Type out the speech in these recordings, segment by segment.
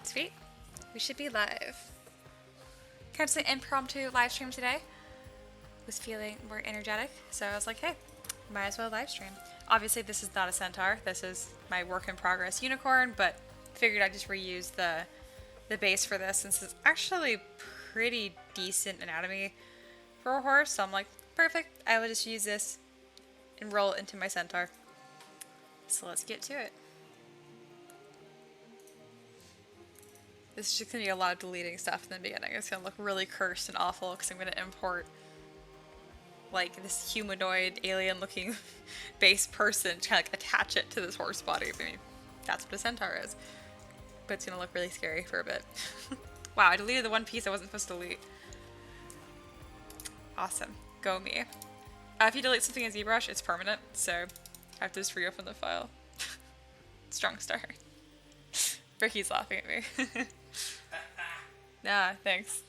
Sweet. We should be live. Kind of an impromptu live stream today. Was feeling more energetic, so I was like, hey, might as well live stream. Obviously, this is not a Centaur. This is my work in progress unicorn, but figured I'd just reuse the base for this since it's actually pretty decent anatomy for a horse. So I'm like, perfect. I will just use this and roll it into my Centaur. So let's get to it. This is just going to be a lot of deleting stuff in the beginning. It's going to look really cursed and awful because I'm going to import like this humanoid alien looking base person to kind of like attach it to this horse body. I mean, that's what a Centaur is. But it's going to look really scary for a bit. Wow, I deleted the one piece I wasn't supposed to delete. Awesome. Go me. If you delete something in ZBrush, it's permanent, so I have to just reopen the file. Strong start. Ricky's laughing at me. Nah, thanks.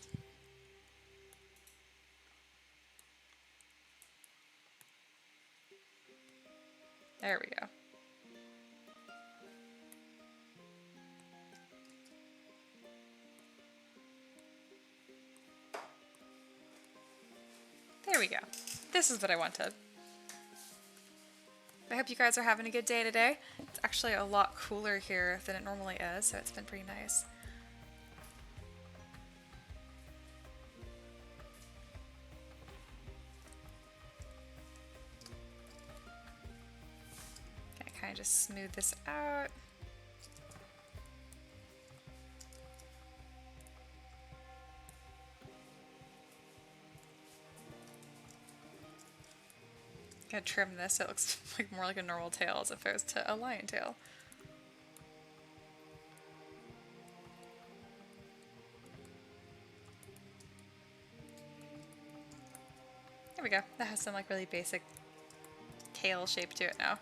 There we go. There we go. This is what I wanted. I hope you guys are having a good day today. It's actually a lot cooler here than it normally is, so it's been pretty nice. Okay, kind of just smooth this out. Gonna trim this so it looks like more like a normal tail as opposed to a lion tail. There we go. That has some like really basic tail shape to it now.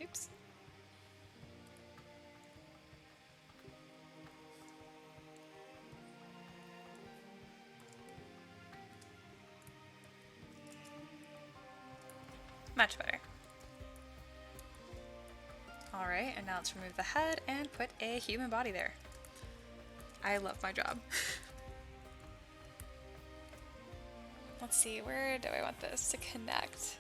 Oops. Much better. Alright, and now let's remove the head and put a human body there. I love my job. Let's see, where do I want this to connect?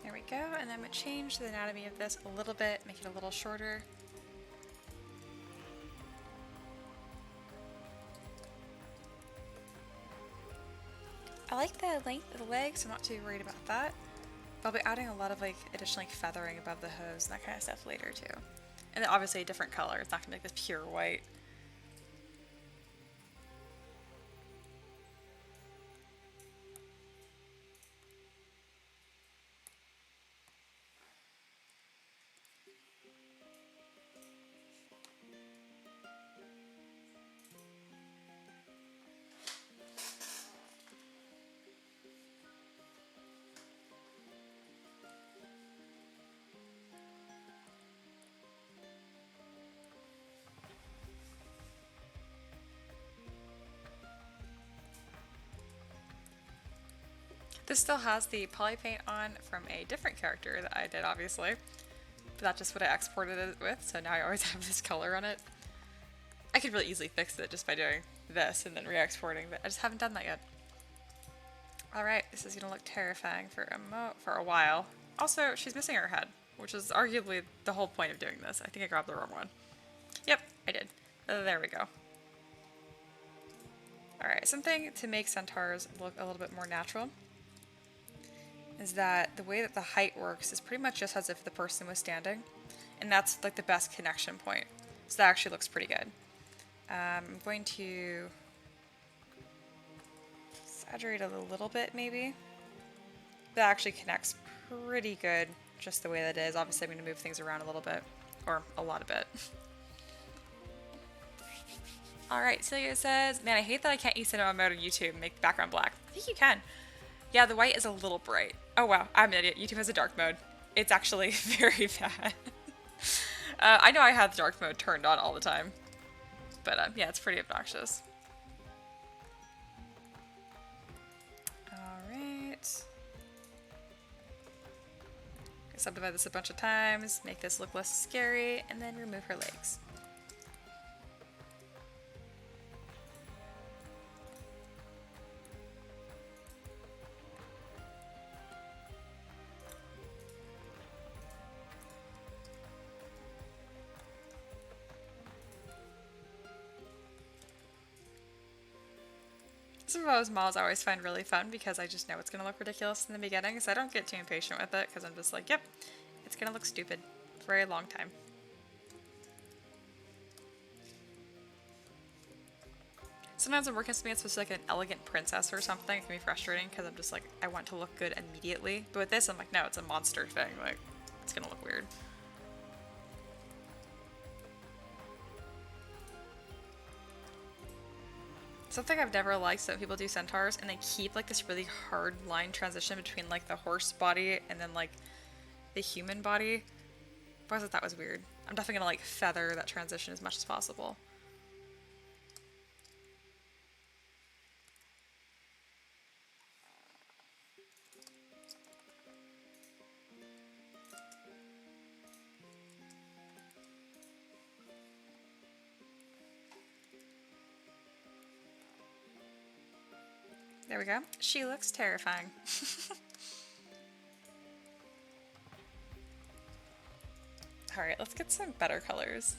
There we go, and then I'm going to change the anatomy of this a little bit, make it a little shorter. I like the length of the legs, so I'm not too worried about that. But I'll be adding a lot of like additional like feathering above the hooves and that kind of stuff later too. And then obviously a different color, it's not going to be like this pure white. This still has the poly paint on from a different character that I did, obviously. But that's just what I exported it with, so now I always have this color on it. I could really easily fix it just by doing this and then re-exporting, but I just haven't done that yet. Alright, this is going to look terrifying for a while. Also, she's missing her head, which is arguably the whole point of doing this. I think I grabbed the wrong one. Yep, I did. There we go. Alright, something to make centaurs look a little bit more natural is that the way that the height works is pretty much just as if the person was standing. And that's like the best connection point. So that actually looks pretty good. I'm going to exaggerate it a little bit maybe. That actually connects pretty good just the way that it is. Obviously I'm going to move things around a little bit, or a lot of it. Alright, Celia says, man, I hate that I can't use cinema mode on YouTube and make the background black. I think you can. Yeah, the white is a little bright. Oh wow, I'm an idiot. YouTube has a dark mode. It's actually very bad. I know I have the dark mode turned on all the time. But yeah, it's pretty obnoxious. Alright. Subdivide this a bunch of times, make this look less scary, and then remove her legs. Some of those models I always find really fun because I just know it's going to look ridiculous in the beginning, so I don't get too impatient with it because I'm just like, yep, it's going to look stupid for a very long time. Sometimes I'm working with something that's supposed to be like an elegant princess or something. It can be frustrating because I'm just like, I want to look good immediately. But with this, I'm like, no, it's a monster thing. Like, it's going to look weird. Something I've never liked is that people do centaurs and they keep like this really hard line transition between like the horse body and then like the human body. I thought that was weird. I'm definitely gonna like feather that transition as much as possible. There we go. She looks terrifying. Alright, let's get some better colors.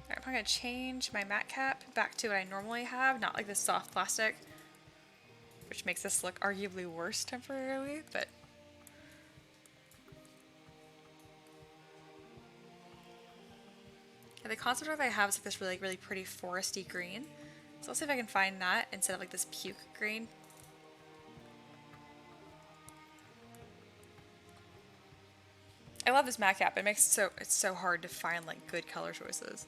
Alright, I'm going to change my matte cap back to what I normally have, not like this soft plastic, which makes this look arguably worse temporarily, but the concept art I have is like this really pretty foresty green. So let's see if I can find that instead of like this puke green. I love this matte cap. It makes it's so hard to find like good color choices.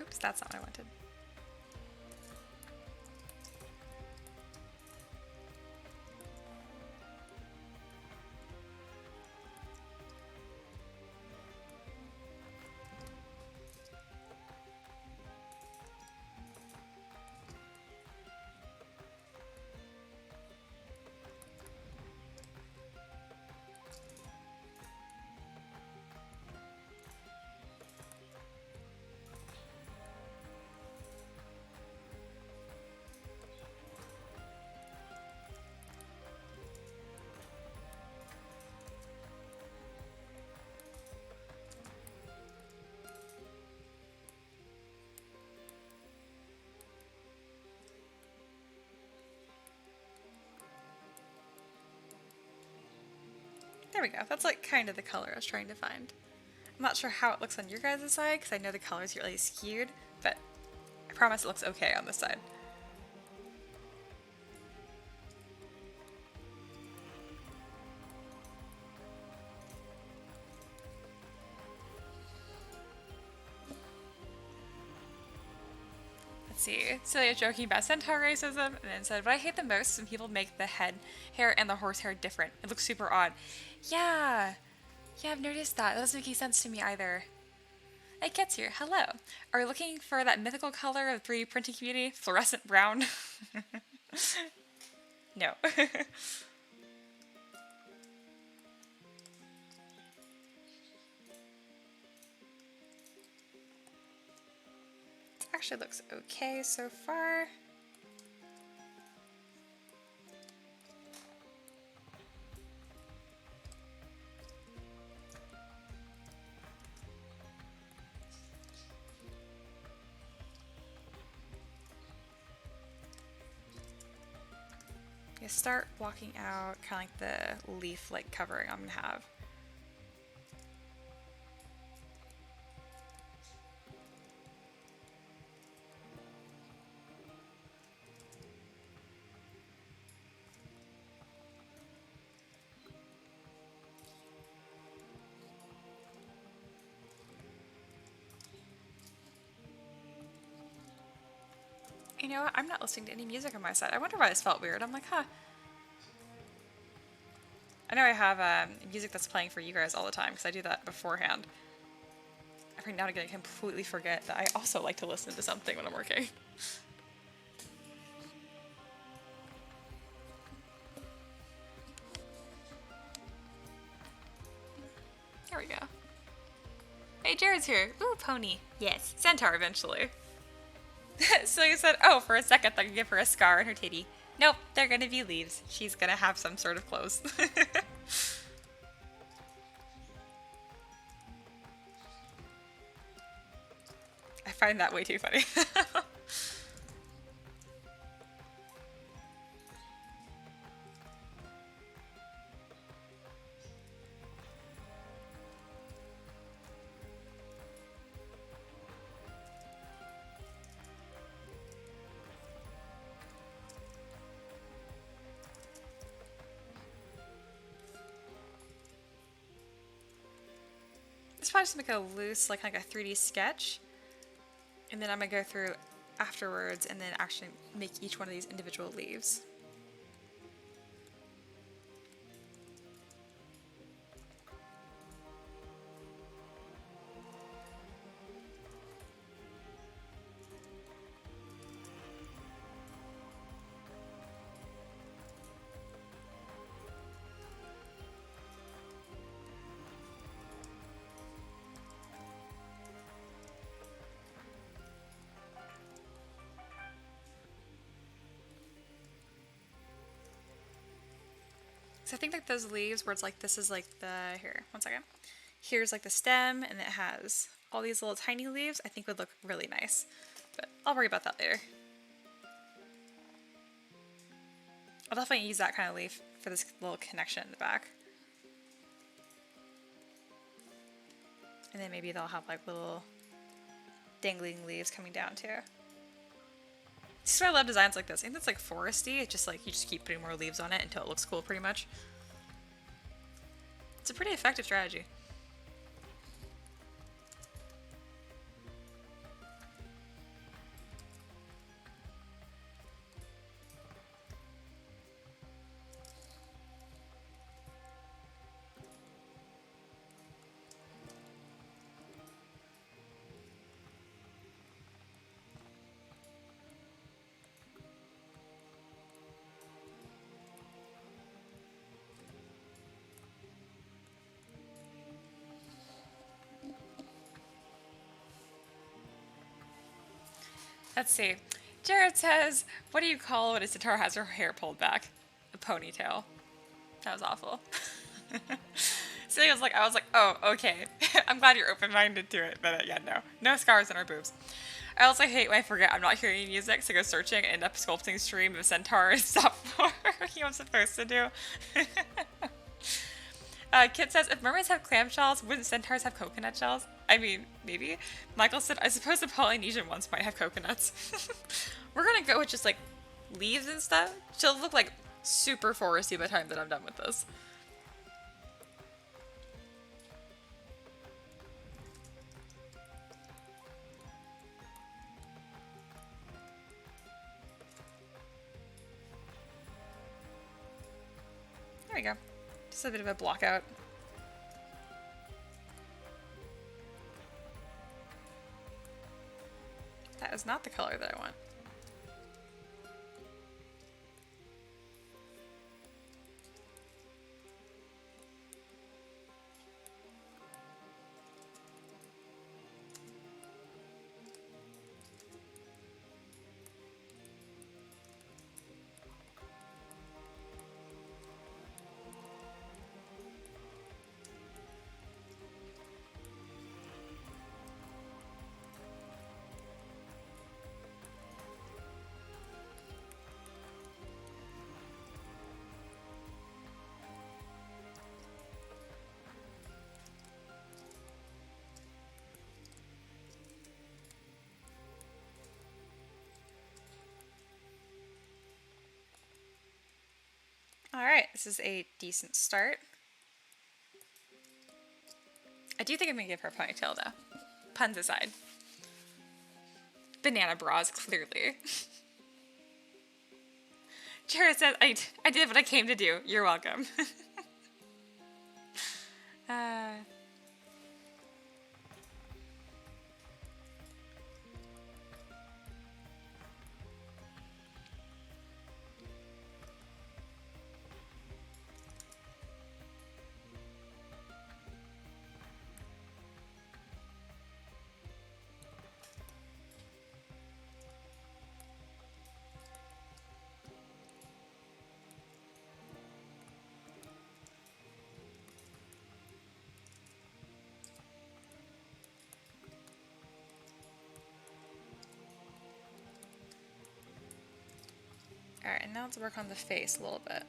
Oops, that's not what I wanted. There we go. That's like kind of the color I was trying to find. I'm not sure how it looks on your guys' side because I know the colors get really skewed, but I promise it looks okay on this side. Let's see. Celia joking about centaur racism and then said, what I hate the most is when people make the head hair and the horse hair different. It looks super odd. Yeah, I've noticed that. That doesn't make any sense to me either. Hey, Kit's here. Hello. Are we looking for that mythical color of the 3D printing community? Fluorescent brown? No. actually looks okay so far. You start walking out kind of like the leaf like covering I'm gonna have. You know what? I'm not listening to any music on my side. I wonder why this felt weird. I'm like, huh. I know I have music that's playing for you guys all the time because I do that beforehand. Every now and again I completely forget that I also like to listen to something when I'm working. There we go. Hey, Jared's here. Ooh, pony. Yes. Centaur eventually. So you said, oh, for a second I could give her a scar on her titty. Nope, they're gonna be leaves. She's gonna have some sort of clothes. I find that way too funny. It's probably just make a loose, like a 3D sketch. And then I'm gonna go through afterwards and then actually make each one of these individual leaves. So I think like those leaves where it's like, this is like the, here, one second. Here's like the stem and it has all these little tiny leaves, I think would look really nice. But I'll worry about that later. I'll definitely use that kind of leaf for this little connection in the back. And then maybe they'll have like little dangling leaves coming down too. This is why I love designs like this. I think that's like foresty. It's just like you just keep putting more leaves on it until it looks cool pretty much. It's a pretty effective strategy. Let's see. Jared says, what do you call when a Centaur has her hair pulled back? A ponytail. That was awful. So I was like, oh, okay. I'm glad you're open-minded to it, but yeah, no. No scars on our boobs. I also hate when I forget I'm not hearing any music, so I go searching and end up sculpting stream of Centaur and stop working what I'm supposed to do. Kit says, if mermaids have clamshells, wouldn't centaurs have coconut shells? I mean, maybe. Michael said, I suppose the Polynesian ones might have coconuts. We're gonna go with just like leaves and stuff. She'll look like super foresty by the time that I'm done with this. There we go. Just a bit of a block out. That is not the color that I want. this is a decent start. I do think I'm gonna give her a ponytail though. Puns aside. Banana bras, clearly. Jared says, I did what I came to do. You're welcome. Alright, and now let's work on the face a little bit.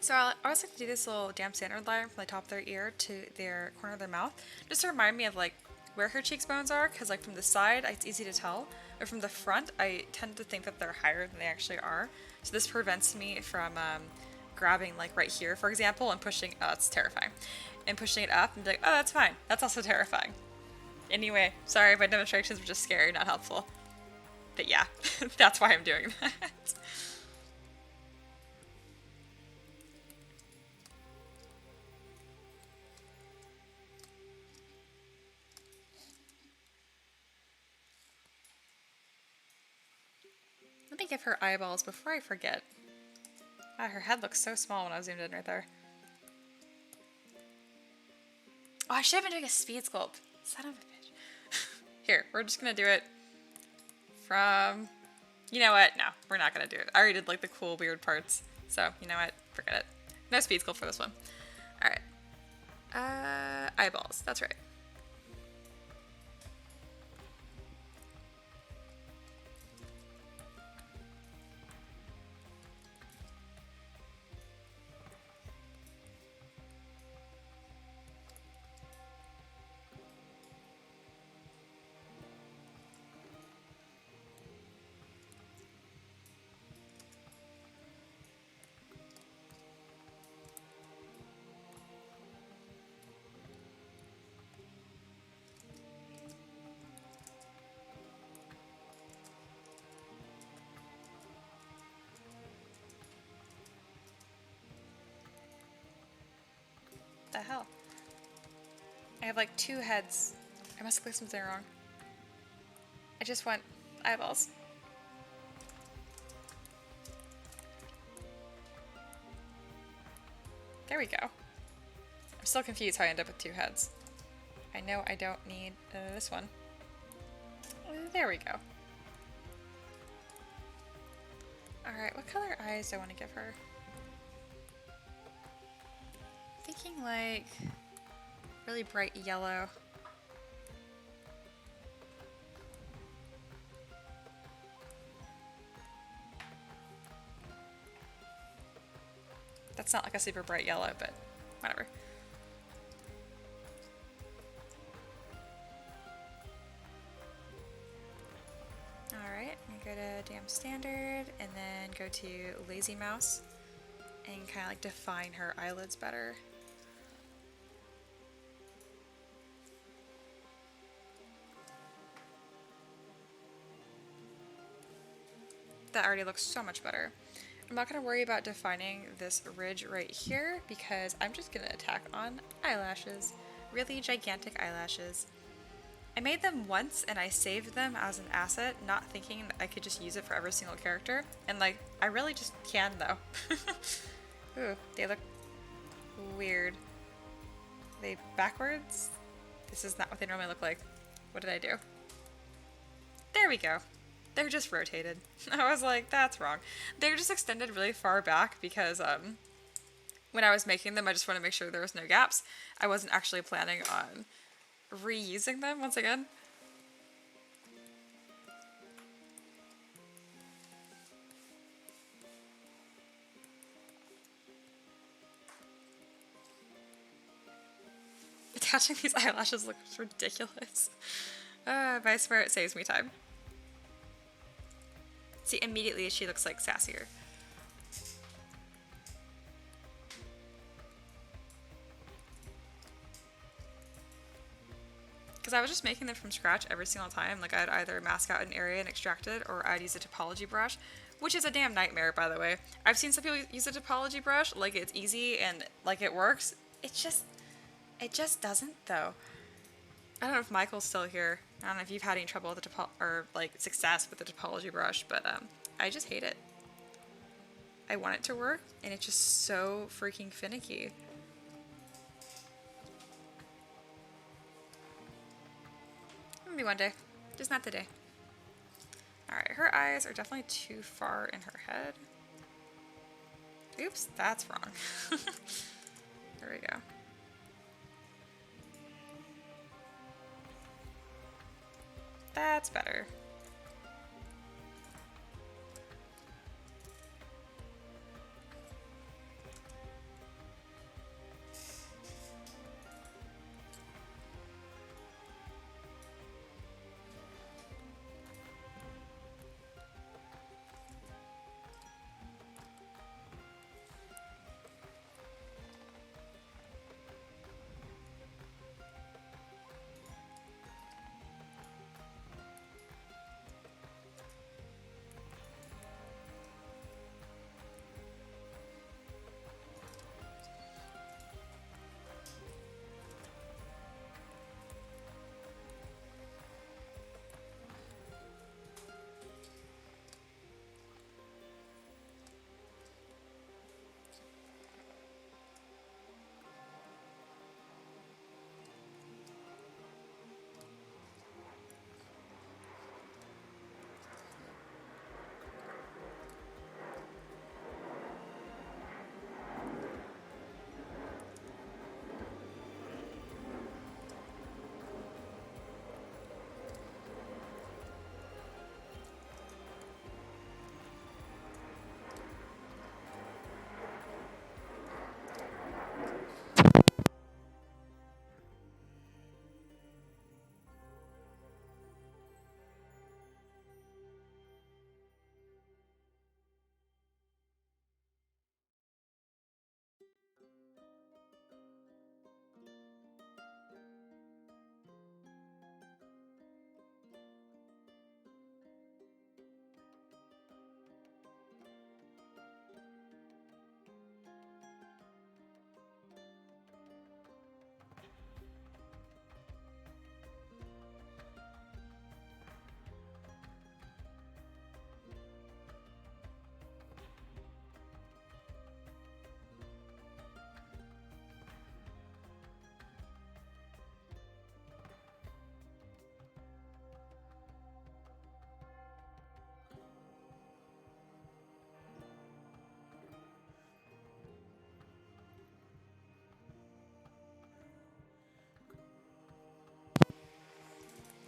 So I always like to do this little damp standard line from the top of their ear to their corner of their mouth, just to remind me of like where her cheekbones are, because like from the side it's easy to tell, but from the front I tend to think that they're higher than they actually are. So this prevents me from grabbing like right here, for example, and pushing. Oh, that's terrifying. And pushing it up and be like, oh, that's fine. That's also terrifying. Anyway, sorry, my demonstrations were just scary, not helpful. But yeah, that's why I'm doing that. Let me give her eyeballs before I forget. Ah, her head looks so small when I zoomed in right there. Oh, I should have been doing a speed sculpt. Son of a bitch. Here, we're just gonna do it from... You know what? No, we're not gonna do it. I already did like the cool weird parts. So, you know what? Forget it. No speed sculpt for this one. Alright. Eyeballs. That's right. The hell? I have like two heads. I must have clicked something wrong. I just want eyeballs. There we go. I'm still confused how I end up with two heads. I know I don't need this one. There we go. Alright, what color eyes do I want to give her? Thinking like really bright yellow. That's not like a super bright yellow, but whatever. Alright, I'm gonna go to damp standard. standard, and then go to lazy mouse and kind of like define her eyelids better. That already looks so much better. I'm not going to worry about defining this ridge right here because I'm just going to attack on eyelashes. Really gigantic eyelashes. I made them once and I saved them as an asset, not thinking that I could just use it for every single character. And like, I really just can though. Ooh, they look weird. Are they backwards? This is not what they normally look like. What did I do? There we go. They're just rotated. I was like, that's wrong. They're just extended really far back because when I was making them, I just want to make sure there was no gaps. I wasn't actually planning on reusing them once again. Attaching these eyelashes looks ridiculous. But I swear it saves me time. See, immediately she looks like sassier. Because I was just making them from scratch every single time. Like, I'd either mask out an area and extract it, or I'd use a topology brush, which is a damn nightmare, by the way. I've seen some people use a topology brush, like it's easy and like it works. It just doesn't, though. I don't know if Michael's still here. I don't know if you've had any trouble with the or like success with the topology brush, but I just hate it. I want it to work, and it's just so freaking finicky. Maybe one day, just not today. All right, her eyes are definitely too far in her head. Oops, that's wrong. There we go. That's better.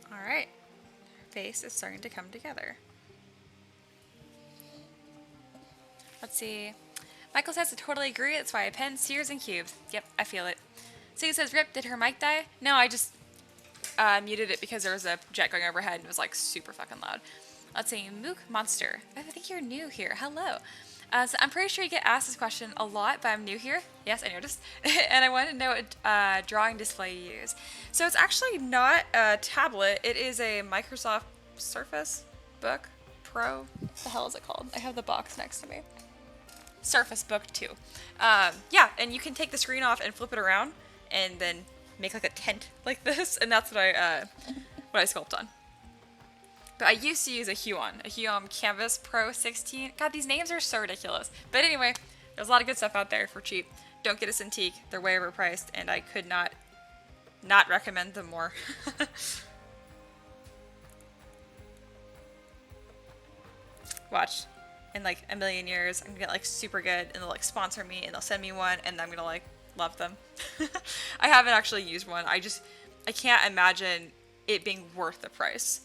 All right, face is starting to come together. Let's see. Michael says, I totally agree. That's why I pen spheres and cubes. Yep, I feel it. So he says, Rip, did her mic die? No, I just muted it because there was a jet going overhead and it was like super fucking loud. Let's see, Mook Monster. I think you're new here. Hello. So I'm pretty sure you get asked this question a lot, but I'm new here. Yes, I noticed. And I wanted to know what drawing display you use. So it's actually not a tablet. It is a Microsoft Surface Book Pro. What the hell is it called? I have the box next to me. Surface Book 2. Yeah, and you can take the screen off and flip it around and then make like a tent like this. And that's what I sculpt on. But I used to use a Huon Canvas Pro 16. God, these names are so ridiculous. But anyway, there's a lot of good stuff out there for cheap. Don't get a Cintiq. They're way overpriced, and I could not recommend them more. Watch. In like a million years, I'm gonna get like super good, and they'll like sponsor me, and they'll send me one, and I'm gonna like love them. I haven't actually used one. I can't imagine it being worth the price.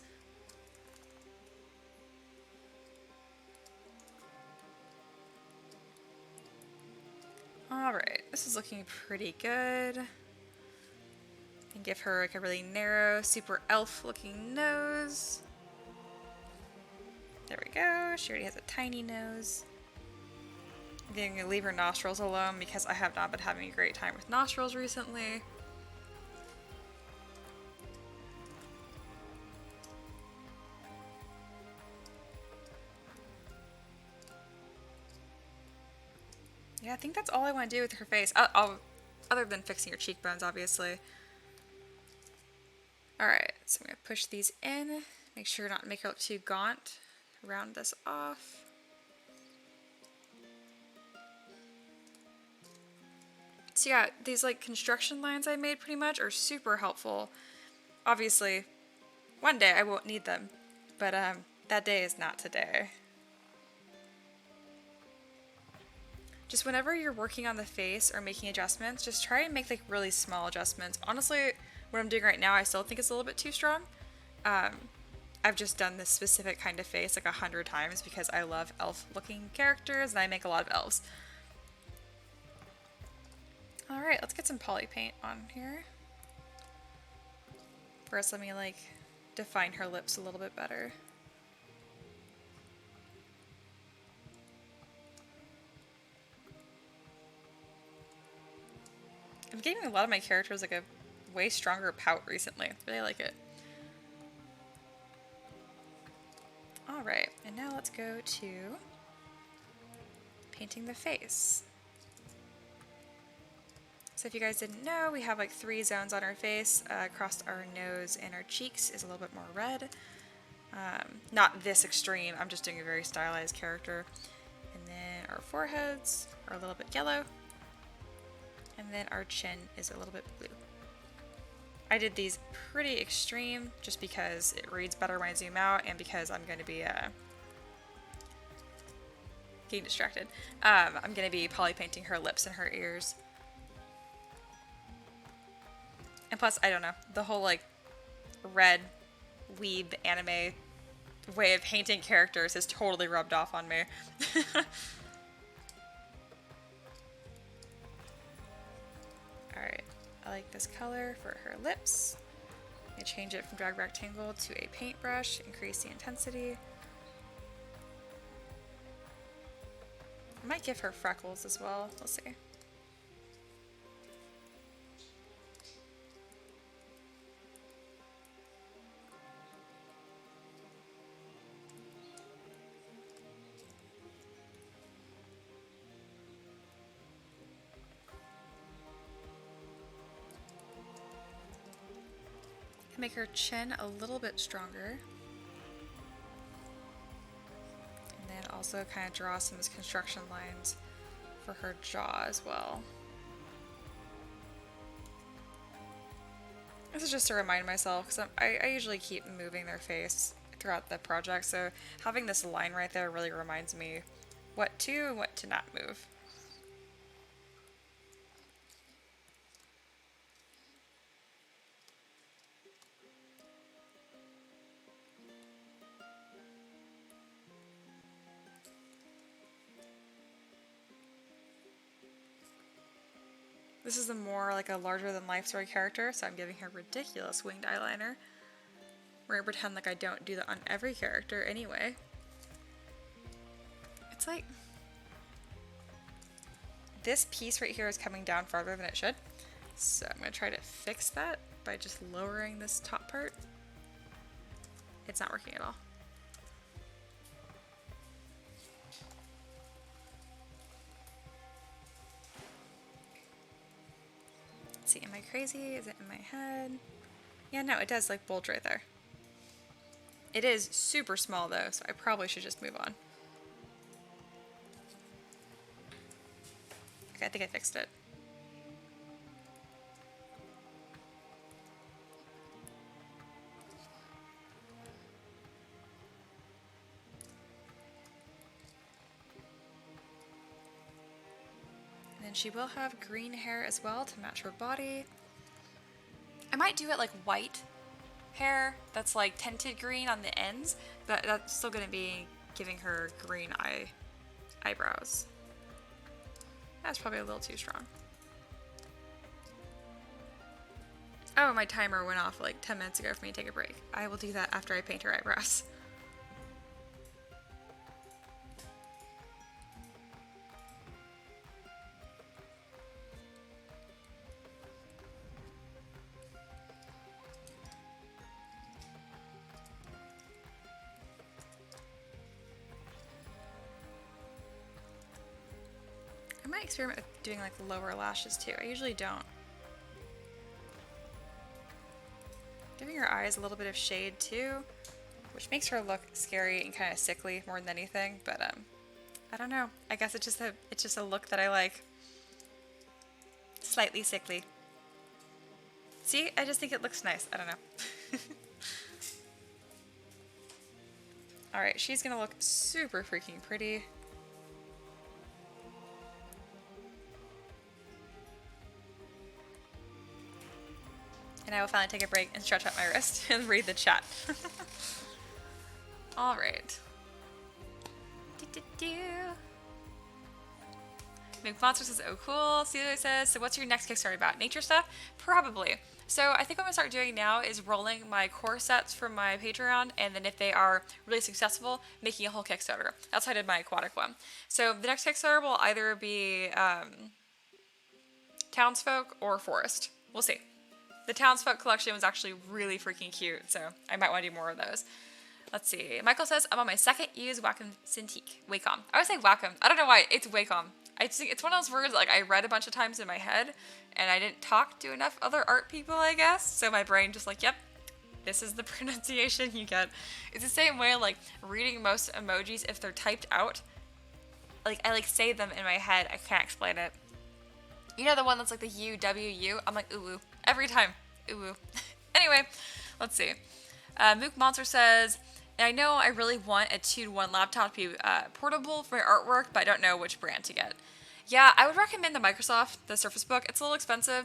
Alright, this is looking pretty good. And give her like a really narrow, super elf looking nose. There we go, she already has a tiny nose. I'm going to leave her nostrils alone because I have not been having a great time with nostrils recently. Yeah, I think that's all I want to do with her face. Other than fixing her cheekbones, obviously. Alright, so I'm going to push these in. Make sure not to make her look too gaunt. Round this off. So yeah, these like construction lines I made pretty much are super helpful. Obviously, one day I won't need them. But that day is not today. Just whenever you're working on the face or making adjustments, just try and make like really small adjustments. Honestly, what I'm doing right now, I still think it's a little bit too strong. I've just done this specific kind of face like 100 times because I love elf-looking characters and I make a lot of elves. Alright, let's get some poly paint on here. First, let me like define her lips a little bit better. I'm giving a lot of my characters like a way stronger pout recently. I really like it. Alright, and now let's go to painting the face. So if you guys didn't know, we have like 3 zones on our face. Across our nose and our cheeks is a little bit more red. Not this extreme, I'm just doing a very stylized character. And then our foreheads are a little bit yellow. And then our chin is a little bit blue. I did these pretty extreme just because it reads better when I zoom out and because I'm going to be getting distracted. I'm going to be poly painting her lips and her ears. And plus, I don't know, the whole like red weeb anime way of painting characters has totally rubbed off on me. Alright, I like this color for her lips. I'm going to change it from drag rectangle to a paintbrush, increase the intensity. I might give her freckles as well, we'll see. Make her chin a little bit stronger. And then also kind of draw some of those construction lines for her jaw as well. This is just to remind myself, because I usually keep moving their face throughout the project, so having this line right there really reminds me what to and what to not move. This is a more like a larger than life story character, so I'm giving her ridiculous winged eyeliner. We're gonna pretend like I don't do that on every character anyway. It's like this piece right here is coming down farther than it should. So I'm gonna try to fix that by just lowering this top part. It's not working at all. Let's see, am I crazy? Is it in my head? Yeah, no, it does like bulge right there. It is super small though, so I probably should just move on. Okay, I think I fixed it. And then she will have green hair as well to match her body. I might do it like white hair that's like tinted green on the ends, but that's still going to be giving her green eyebrows. That's probably a little too strong. Oh, my timer went off like 10 minutes ago for me to take a break. I will do that after I paint her eyebrows. I might experiment with doing like lower lashes too. I usually don't. Giving her eyes a little bit of shade too, which makes her look scary and kind of sickly more than anything. But I don't know. I guess it's just a look that I like. Slightly sickly. See, I just think it looks nice. I don't know. All right, she's gonna look super freaking pretty. And I will finally take a break and stretch out my wrist and read the chat. All right. Mook Monster says, oh cool. Celia says, so what's your next Kickstarter about? Nature stuff? Probably. So I think what I'm gonna start doing now is rolling my core sets from my Patreon, and then if they are really successful, making a whole Kickstarter. That's how I did my aquatic one. So the next Kickstarter will either be Townsfolk or Forest. We'll see. The Townsfolk collection was actually really freaking cute, so I might want to do more of those. Let's see. Michael says, I'm on my second used Wacom Cintiq. Wacom. I would say Wacom. I don't know why. It's Wacom. I think it's one of those words like I read a bunch of times in my head, and I didn't talk to enough other art people, I guess. So my brain just like, yep, this is the pronunciation you get. It's the same way like reading most emojis if they're typed out. Like I like say them in my head. I can't explain it. You know the one that's like the U-W-U? I'm like, ooh, every time. Ooh. Anyway, let's see. Mook Monster says, and I know I really want a 2-to-1 laptop to be portable for my artwork, but I don't know which brand to get. Yeah, I would recommend the Microsoft, the Surface Book. It's a little expensive.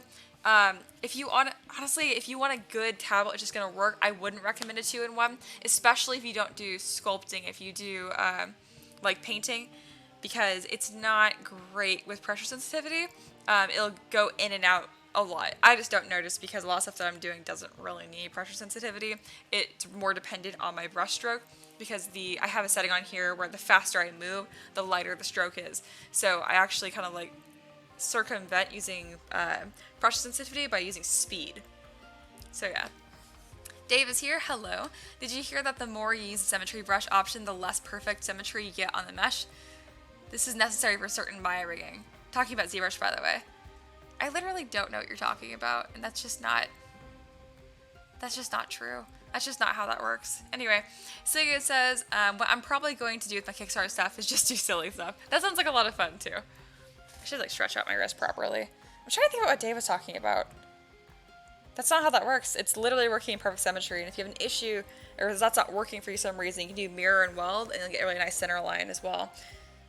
If you want, honestly, if you want a good tablet, it's just gonna work. I wouldn't recommend a 2-in-1, especially if you don't do sculpting. If you do like painting, because it's not great with pressure sensitivity. It'll go in and out a lot. I just don't notice because a lot of stuff that I'm doing doesn't really need pressure sensitivity. It's more dependent on my brush stroke because I have a setting on here where the faster I move, the lighter the stroke is. So I actually kind of like circumvent using pressure sensitivity by using speed. So yeah. Dave is here. Hello. Did you hear that the more you use the symmetry brush option, the less perfect symmetry you get on the mesh? This is necessary for certain Maya rigging. Talking about ZBrush, by the way. I literally don't know what you're talking about, and that's just not true. That's just not how that works. Anyway, Sigurd says, what I'm probably going to do with my Kickstarter stuff is just do silly stuff. That sounds like a lot of fun, too. I should, like, stretch out my wrist properly. I'm trying to think about what Dave was talking about. That's not how that works. It's literally working in perfect symmetry, and if you have an issue, or that's not working for you for some reason, you can do mirror and weld, and you'll get a really nice center line as well.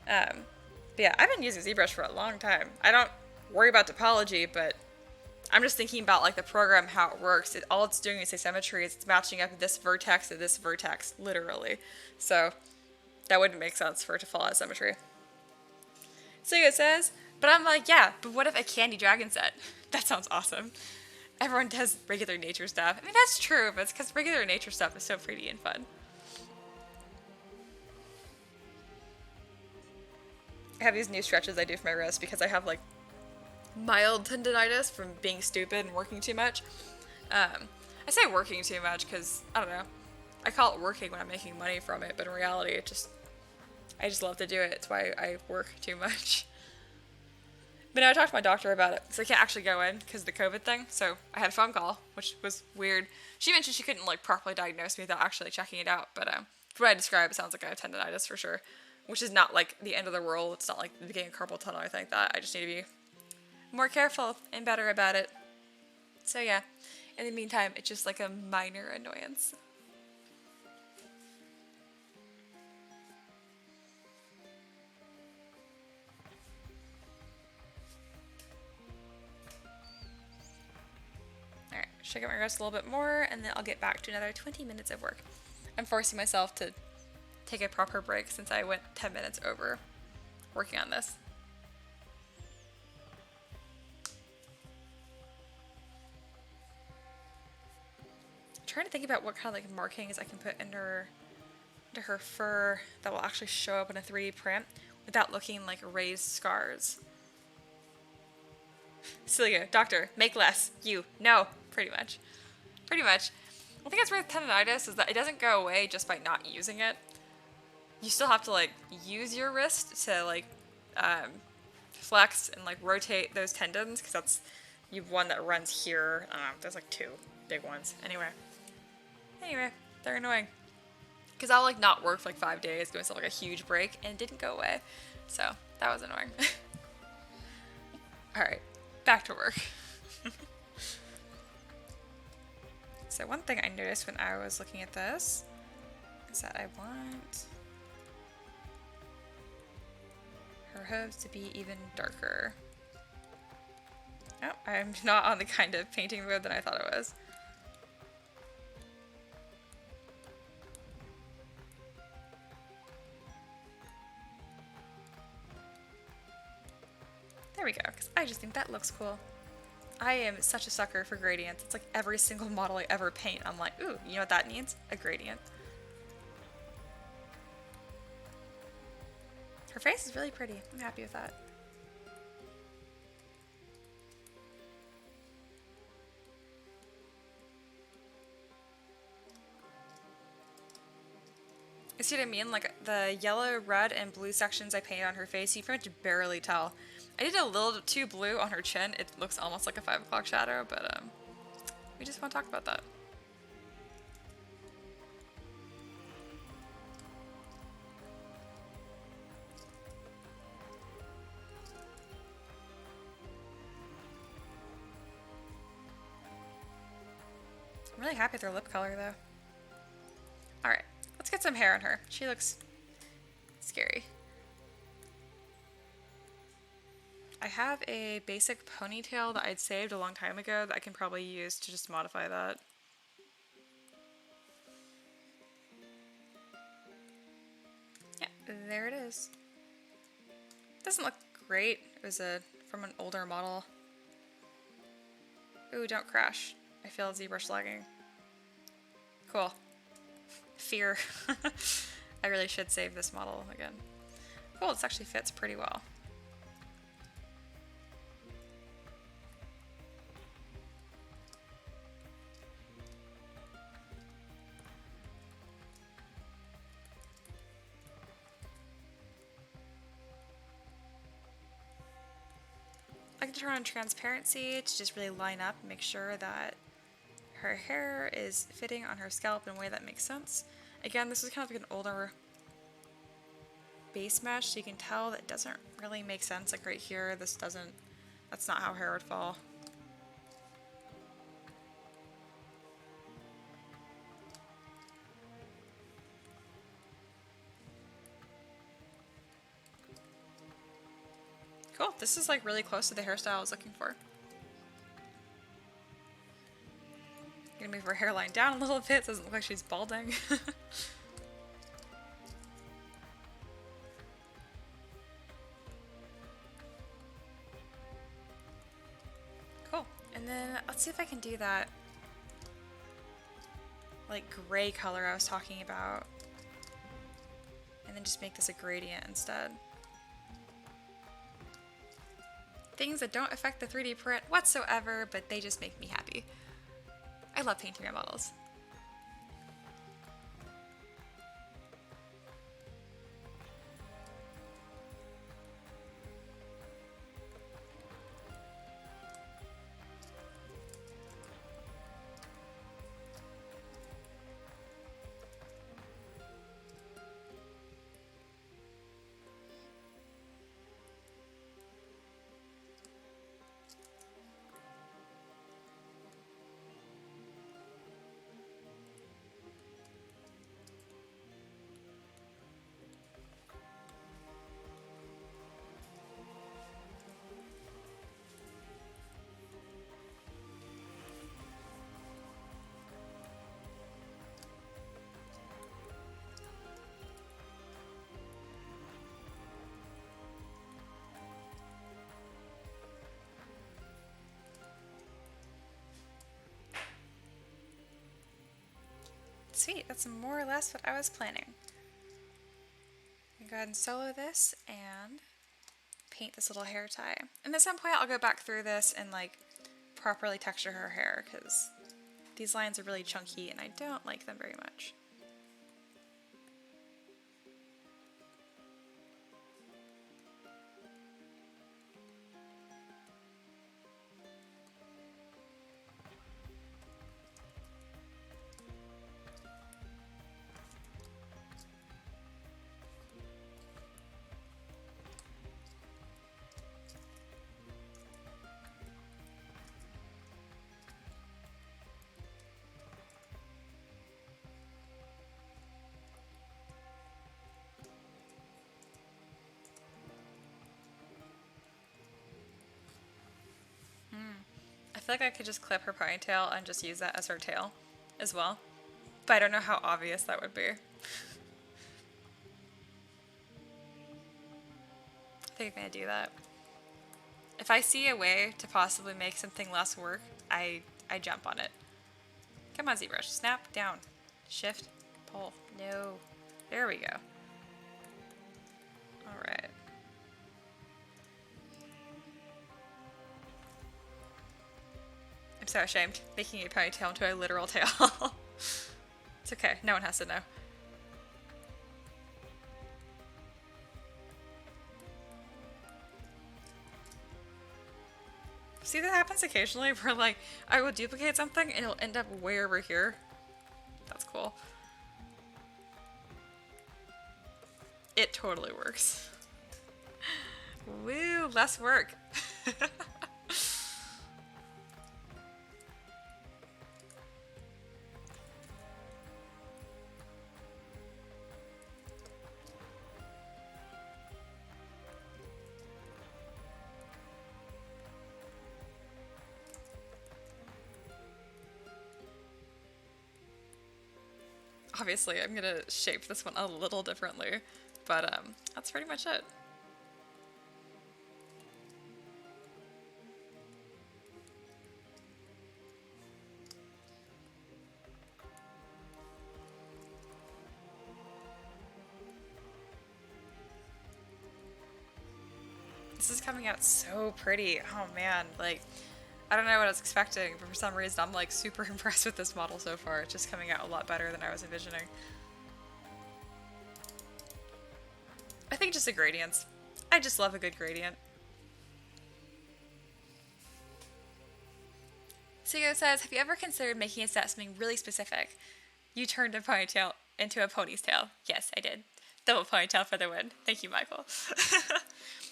But yeah, I've been using ZBrush for a long time. I don't worry about topology, but I'm just thinking about like the program, how it works. All it's doing is say symmetry. It's matching up this vertex to this vertex, literally. So that wouldn't make sense for it to fall out of symmetry. So it says, but I'm like, yeah, but what if a candy dragon set? That sounds awesome. everyone does regular nature stuff. I mean, that's true, but it's because regular nature stuff is so pretty and fun. I have these new stretches I do for my wrist because I have like mild tendonitis from being stupid and working too much. I say working too much because, I don't know, I call it working when I'm making money from it, but in reality, I just love to do it. It's why I work too much. But now I talked to my doctor about it, so I can't actually go in because of the COVID thing. So I had a phone call, which was weird. She mentioned she couldn't like properly diagnose me without actually checking it out. But from what I describe, it sounds like I have tendonitis for sure, which is not like the end of the world. It's not like the beginning of carpal tunnel or anything like that. I just need to be more careful and better about it. So yeah, in the meantime, it's just like a minor annoyance. Alright, shake out my wrist a little bit more, and then I'll get back to another 20 minutes of work. I'm forcing myself to take a proper break since I went 10 minutes over working on this. I'm trying to think about what kind of like markings I can put into her fur that will actually show up in a 3D print without looking like raised scars. Celia, doctor, make less. You, no, pretty much. Pretty much. I think it's with tendonitis is that it doesn't go away just by not using it. You still have to like use your wrist to like flex and like rotate those tendons because that's you've one that runs here. There's like two big ones. Anyway, they're annoying because I'll like not work for like 5 days, going to like a huge break, and it didn't go away. So that was annoying. All right. Back to work. So one thing I noticed when I was looking at this is that I want her hooves to be even darker. Oh, I'm not on the kind of painting mode that I thought it was. There we go, because I just think that looks cool. I am such a sucker for gradients. It's like every single model I ever paint, I'm like, ooh, you know what that needs? A gradient. Her face is really pretty. I'm happy with that. You see what I mean? Like the yellow, red, and blue sections I painted on her face, you pretty much barely tell. I did a little too blue on her chin. It looks almost like a 5 o'clock shadow, but we just want to talk about that. I'm really happy with her lip color though. Alright, let's get some hair on her. She looks scary. I have a basic ponytail that I'd saved a long time ago that I can probably use to just modify that. Yeah, there it is. Doesn't look great. It was from an older model. Ooh, don't crash. I feel ZBrush lagging. Cool. Fear. I really should save this model again. Cool, this actually fits pretty well. I like to turn on transparency to just really line up and make sure that her hair is fitting on her scalp in a way that makes sense. Again, this is kind of like an older base mesh, so you can tell that it doesn't really make sense. Like right here, that's not how hair would fall. Cool, this is like really close to the hairstyle I was looking for. I'm gonna move her hairline down a little bit so it doesn't look like she's balding. Cool. And then let's see if I can do that like gray color I was talking about. And then just make this a gradient instead. Things that don't affect the 3D print whatsoever, but they just make me happy. I love painting my models. Sweet, that's more or less what I was planning. I'm gonna go ahead and solo this and paint this little hair tie. And at some point I'll go back through this and like properly texture her hair because these lines are really chunky and I don't like them very much. I feel like I could just clip her ponytail and just use that as her tail as well. But I don't know how obvious that would be. I think I'm gonna do that. If I see a way to possibly make something less work, I jump on it. Come on, ZBrush. Snap, down. Shift, pull. No. There we go. Alright. I'm so ashamed. Making a ponytail into a literal tail. It's okay. No one has to know. See, that happens occasionally where like I will duplicate something and it'll end up way over here. That's cool. It totally works. Woo, less work. Obviously, I'm gonna shape this one a little differently, but that's pretty much it. This is coming out so pretty. Oh man, like, I don't know what I was expecting, but for some reason I'm like super impressed with this model so far. It's just coming out a lot better than I was envisioning. I think just the gradients. I just love a good gradient. Sugo says, have you ever considered making a set something really specific? You turned a ponytail into a pony's tail. Yes, I did. Double ponytail for the win. Thank you, Michael.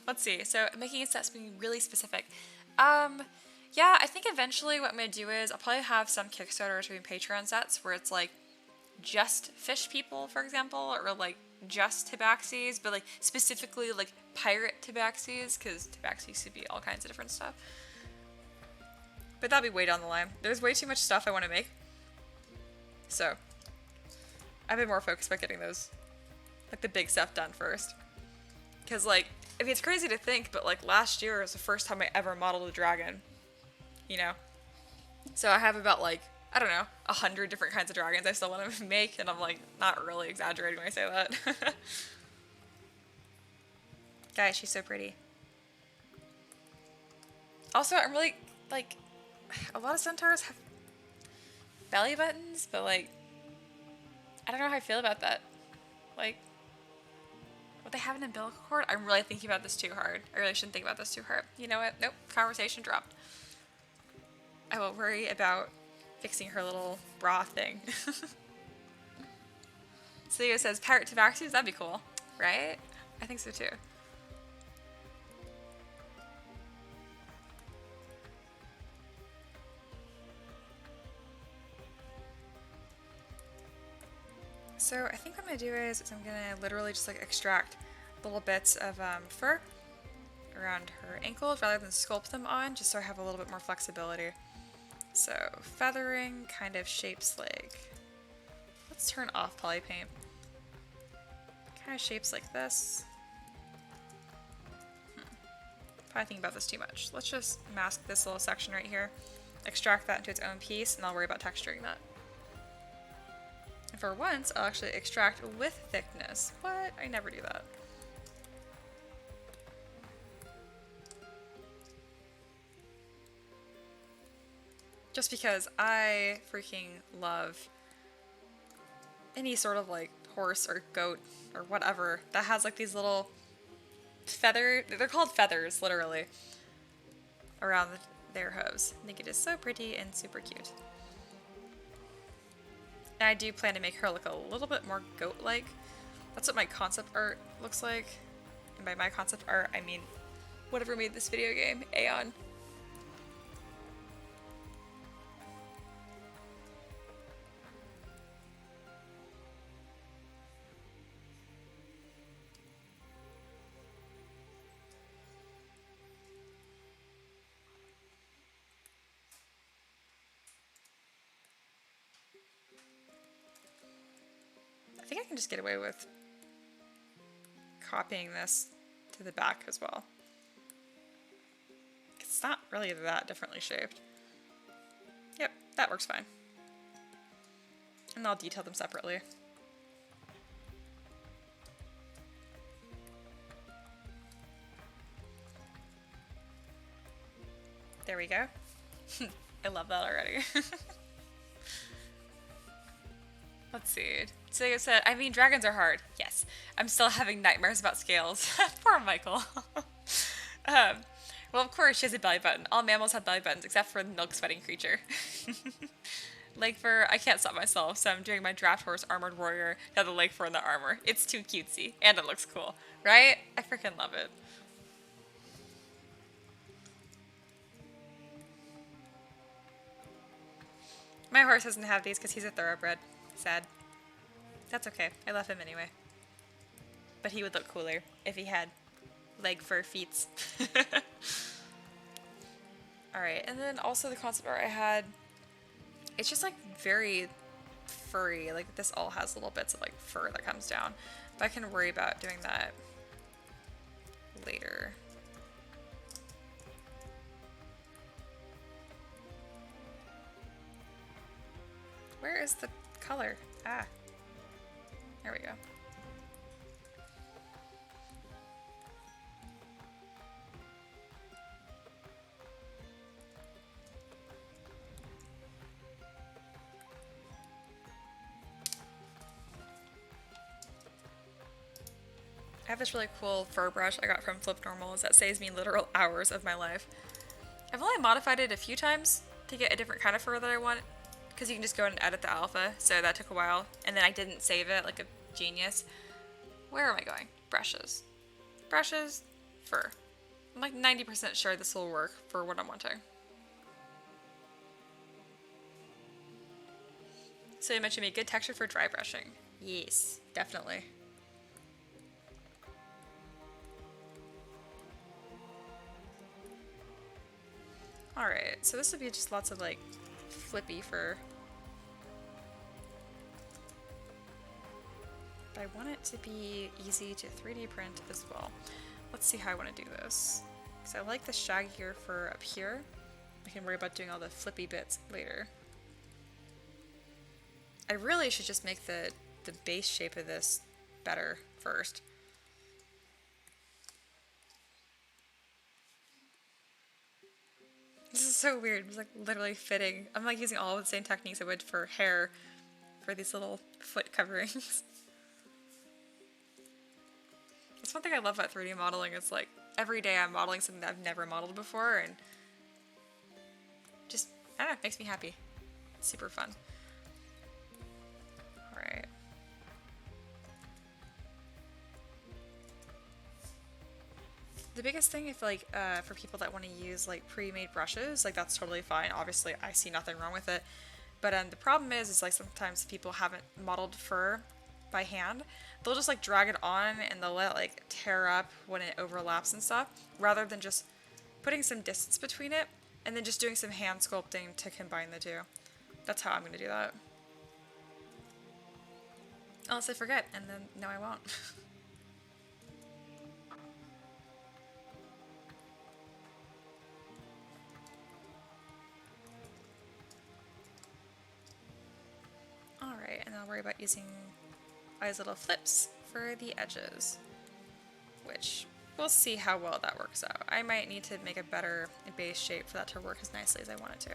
Let's see. So making a set something really specific. Yeah, I think eventually what I'm going to do is I'll probably have some Kickstarter or even Patreon sets where it's like just fish people, for example, or like just tabaxis, but like specifically like pirate tabaxis, because tabaxis could be all kinds of different stuff. But that'll be way down the line. There's way too much stuff I want to make. So I've been more focused about getting those, like the big stuff done first. Because like, I mean, it's crazy to think, but like last year was the first time I ever modeled a dragon. You know, So I have about like, I don't know, 100 different kinds of dragons I still want to make, and I'm like not really exaggerating when I say that. Guys, she's so pretty. Also, I'm really like, a lot of centaurs have belly buttons, but like, I don't know how I feel about that. Like, would they have an umbilical cord? I'm really thinking about this too hard. I really shouldn't think about this too hard. You know what? Nope. Conversation dropped. I will worry about fixing her little bra thing. Theo says, parrot tabaxis? That'd be cool. Right? I think so too. So I think what I'm going to do is I'm going to literally just like extract little bits of fur around her ankles rather than sculpt them on, just so I have a little bit more flexibility. So feathering kind of shapes like, let's turn off poly paint. Kind of shapes like this. Probably thinking about this too much. Let's just mask this little section right here, extract that into its own piece, and I'll worry about texturing that. And for once, I'll actually extract with thickness. What? I never do that. Just because I freaking love any sort of like horse or goat or whatever that has like these little they're called feathers, literally, around their hooves. I think it is so pretty and super cute. And I do plan to make her look a little bit more goat-like. That's what my concept art looks like. And by my concept art, I mean whatever made this video game, Aeon. I think I can just get away with copying this to the back as well. It's not really that differently shaped. Yep, that works fine. And I'll detail them separately. There we go. I love that already. Let's see. So you said, I mean, dragons are hard. Yes. I'm still having nightmares about scales. Poor Michael. Well, of course, she has a belly button. All mammals have belly buttons, except for the milk-sweating creature. Leg fur, I can't stop myself, so I'm doing my draft horse armored warrior to have the leg fur and the armor. It's too cutesy, and it looks cool. Right? I freaking love it. My horse doesn't have these because he's a thoroughbred. Sad. That's okay. I love him anyway. But he would look cooler if he had leg fur feets. Alright, and then also the concept art I had, it's just like very furry. Like this all has little bits of like fur that comes down. But I can worry about doing that later. Where is the color? Ah. There we go. I have this really cool fur brush I got from Flip Normals that saves me literal hours of my life. I've only modified it a few times to get a different kind of fur that I want, because you can just go and edit the alpha, so that took a while, and then I didn't save it like a genius. Where am I going? Brushes. Brushes, fur. I'm like 90% sure this will work for what I'm wanting. So you mentioned me, good texture for dry brushing. Yes, definitely. Alright, so this would be just lots of like flippy fur. But I want it to be easy to 3D print as well. Let's see how I want to do this. So I like the shaggier fur up here. I can worry about doing all the flippy bits later. I really should just make the base shape of this better first. This is so weird. It's like literally fitting. I'm like using all of the same techniques I would for hair for these little foot coverings. That's one thing I love about 3D modeling. It's like every day I'm modeling something that I've never modeled before, and just, I don't know, it makes me happy. It's super fun. Alright. The biggest thing, if like, for people that want to use like pre-made brushes, like that's totally fine. Obviously, I see nothing wrong with it. But the problem is like sometimes people haven't modeled fur by hand. They'll just like drag it on and they'll let it like tear up when it overlaps and stuff, rather than just putting some distance between it and then just doing some hand sculpting to combine the two. That's how I'm gonna do that. Unless I forget, and then no, I won't. Alright, and I'll worry about using Eye's little flips for the edges, which we'll see how well that works out. I might need to make a better base shape for that to work as nicely as I want it to.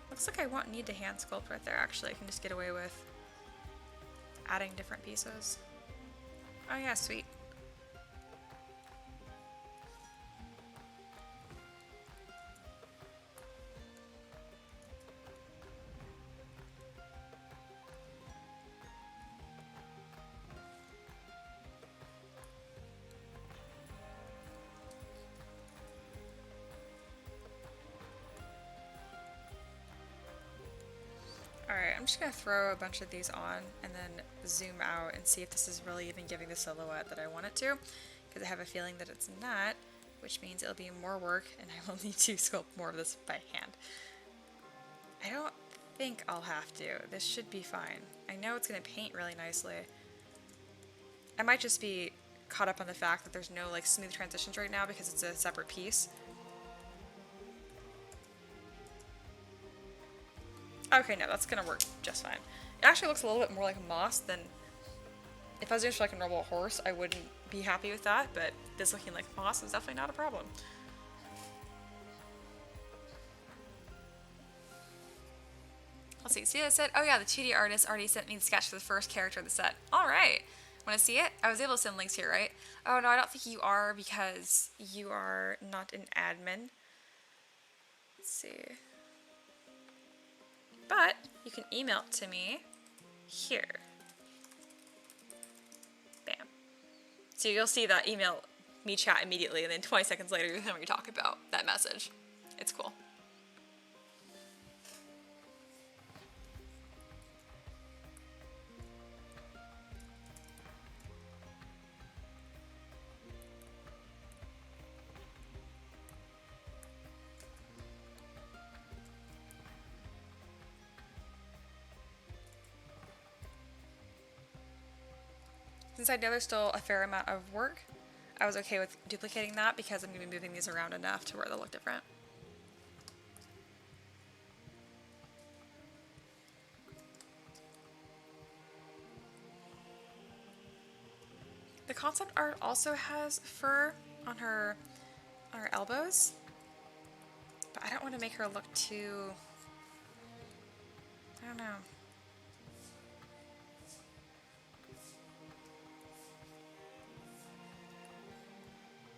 Looks like I won't need to hand sculpt right there, actually. I can just get away with adding different pieces. Oh yeah, sweet. Alright, I'm just going to throw a bunch of these on and then zoom out and see if this is really even giving the silhouette that I want it to, because I have a feeling that it's not, which means it'll be more work and I will need to sculpt more of this by hand. I don't think I'll have to. This should be fine. I know it's going to paint really nicely. I might just be caught up on the fact that there's no like smooth transitions right now because it's a separate piece. Okay, no, that's gonna work just fine. It actually looks a little bit more like moss than... If I was doing it for like a normal horse, I wouldn't be happy with that, but this looking like moss is definitely not a problem. Let's see what I said. Oh yeah, the 2D artist already sent me the sketch for the first character of the set. Alright! Want to see it? I was able to send links here, right? Oh no, I don't think you are because you are not an admin. Let's see... But you can email it to me here. Bam. So you'll see that email me chat immediately, and then 20 seconds later you'll hear me talk about that message. It's cool. Since I know there's still a fair amount of work, I was okay with duplicating that because I'm going to be moving these around enough to where they'll look different. The concept art also has fur on her elbows, but I don't want to make her look too... I don't know.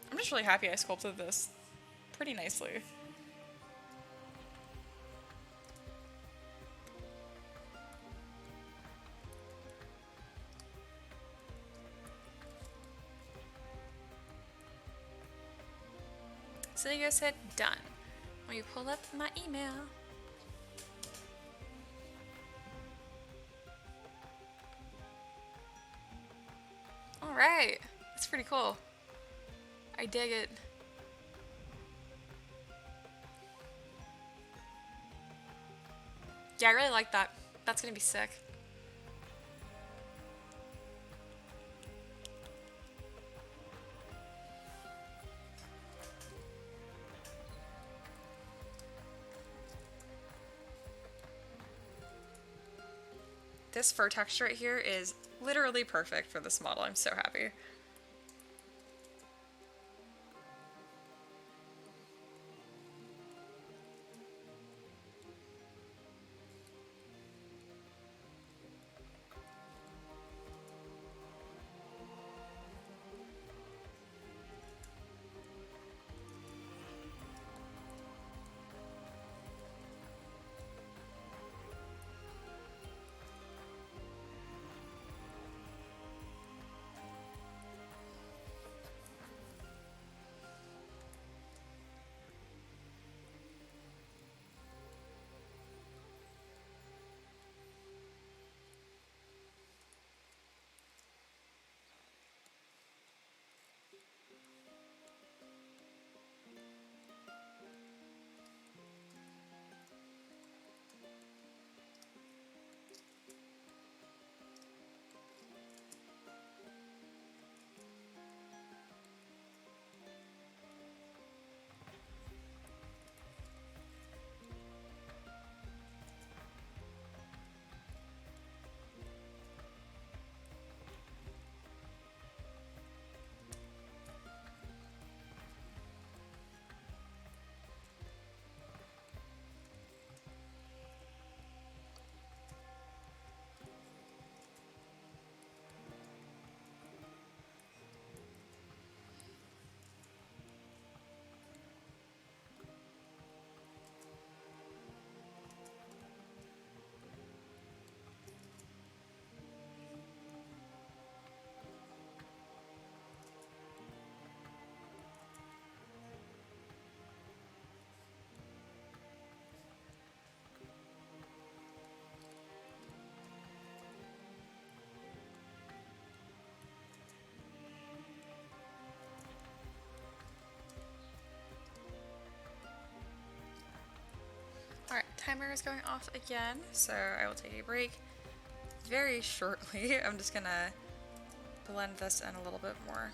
I'm just really happy I sculpted this pretty nicely. So you guys said done. Let me pull up my email. Alright, that's pretty cool. I dig it. Yeah, I really like that. That's gonna be sick. this fur texture right here is literally perfect for this model. I'm so happy. Alright, timer is going off again, so I will take a break very shortly. I'm just gonna blend this in a little bit more.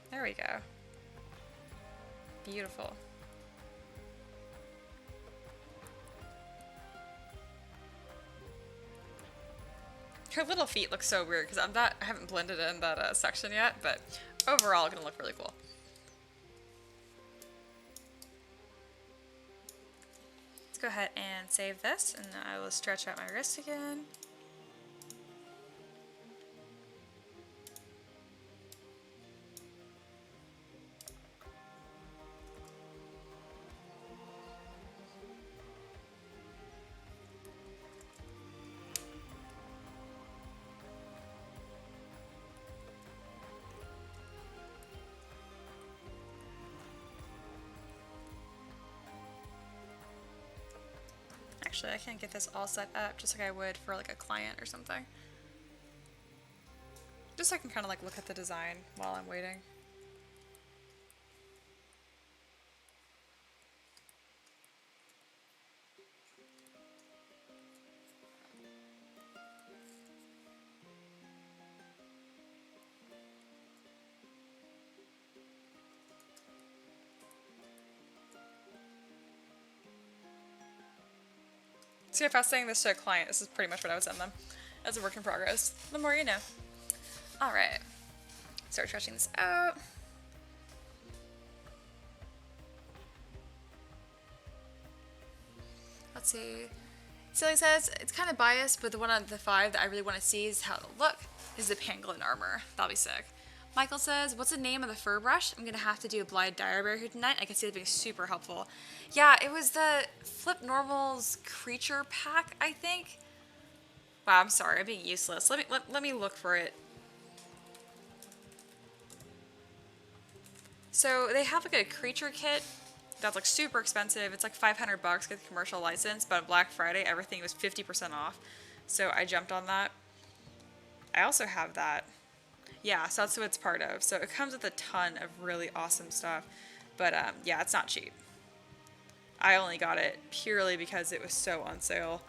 There we go. Beautiful. Her little feet look so weird because I haven't blended in that section yet, but overall gonna look really cool. Let's go ahead and save this, and I will stretch out my wrist again. Actually, I can get this all set up just like I would for like a client or something. Just so I can kind of like look at the design while I'm waiting. See, if I was saying this to a client, this is pretty much what I would send them as a work in progress. The more you know. Alright. Start stretching this out. Let's see. Silly says, it's kind of biased, but the one of the 5 that I really want to see is how it'll look is the pangolin armor. That'll be sick. Michael says, what's the name of the fur brush? I'm going to have to do a blind diary here tonight. I can see it being super helpful. Yeah, it was the Flip Normal's Creature Pack, I think. Wow, I'm sorry. I'm being useless. Let me look for it. So they have like a creature kit that's like super expensive. It's like $500 get the commercial license, but on Black Friday, everything was 50% off. So I jumped on that. I also have that. Yeah, so that's what it's part of. So it comes with a ton of really awesome stuff. But yeah, it's not cheap. I only got it purely because it was so on sale.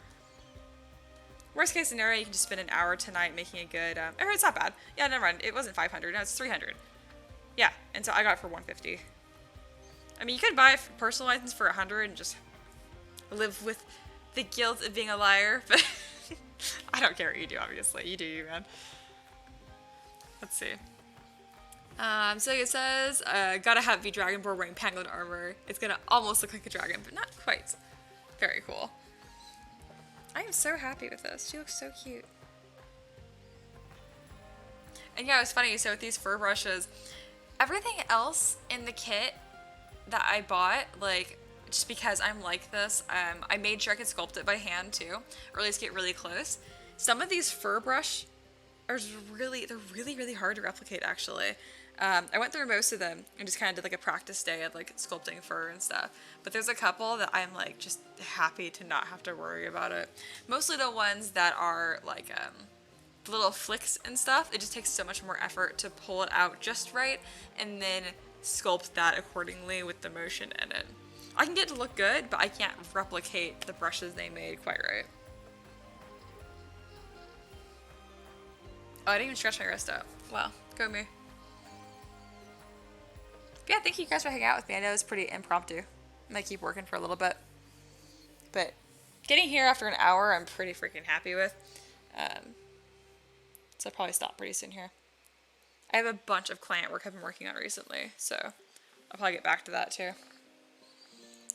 Worst case scenario, you can just spend an hour tonight making a good, or it's not bad. Yeah, never mind. It wasn't 500. No, it's 300. Yeah, and so I got it for 150. I mean, you could buy a personal license for 100 and just live with the guilt of being a liar, but I don't care what you do, obviously. You do you, man. Let's see. So it says, gotta have the Dragonborn wearing pangolin armor. It's gonna almost look like a dragon, but not quite. Very cool. I am so happy with this. She looks so cute. And yeah, it was funny. So with these fur brushes, everything else in the kit that I bought, like, just because I'm like this, I made sure I could sculpt it by hand too, or at least get really close. Some of these fur brush are really hard to replicate, actually. I went through most of them and just kind of did like a practice day of like sculpting fur and stuff. But there's a couple that I'm like just happy to not have to worry about it. Mostly the ones that are like the little flicks and stuff. It just takes so much more effort to pull it out just right and then sculpt that accordingly with the motion in it. I can get it to look good, but I can't replicate the brushes they made quite right. Oh, I didn't even stretch my wrist out. Wow, go me. Yeah, thank you guys for hanging out with me. I know it's pretty impromptu. I might keep working for a little bit. But getting here after an hour, I'm pretty freaking happy with. So I'll probably stop pretty soon here. I have a bunch of client work I've been working on recently, so I'll probably get back to that too.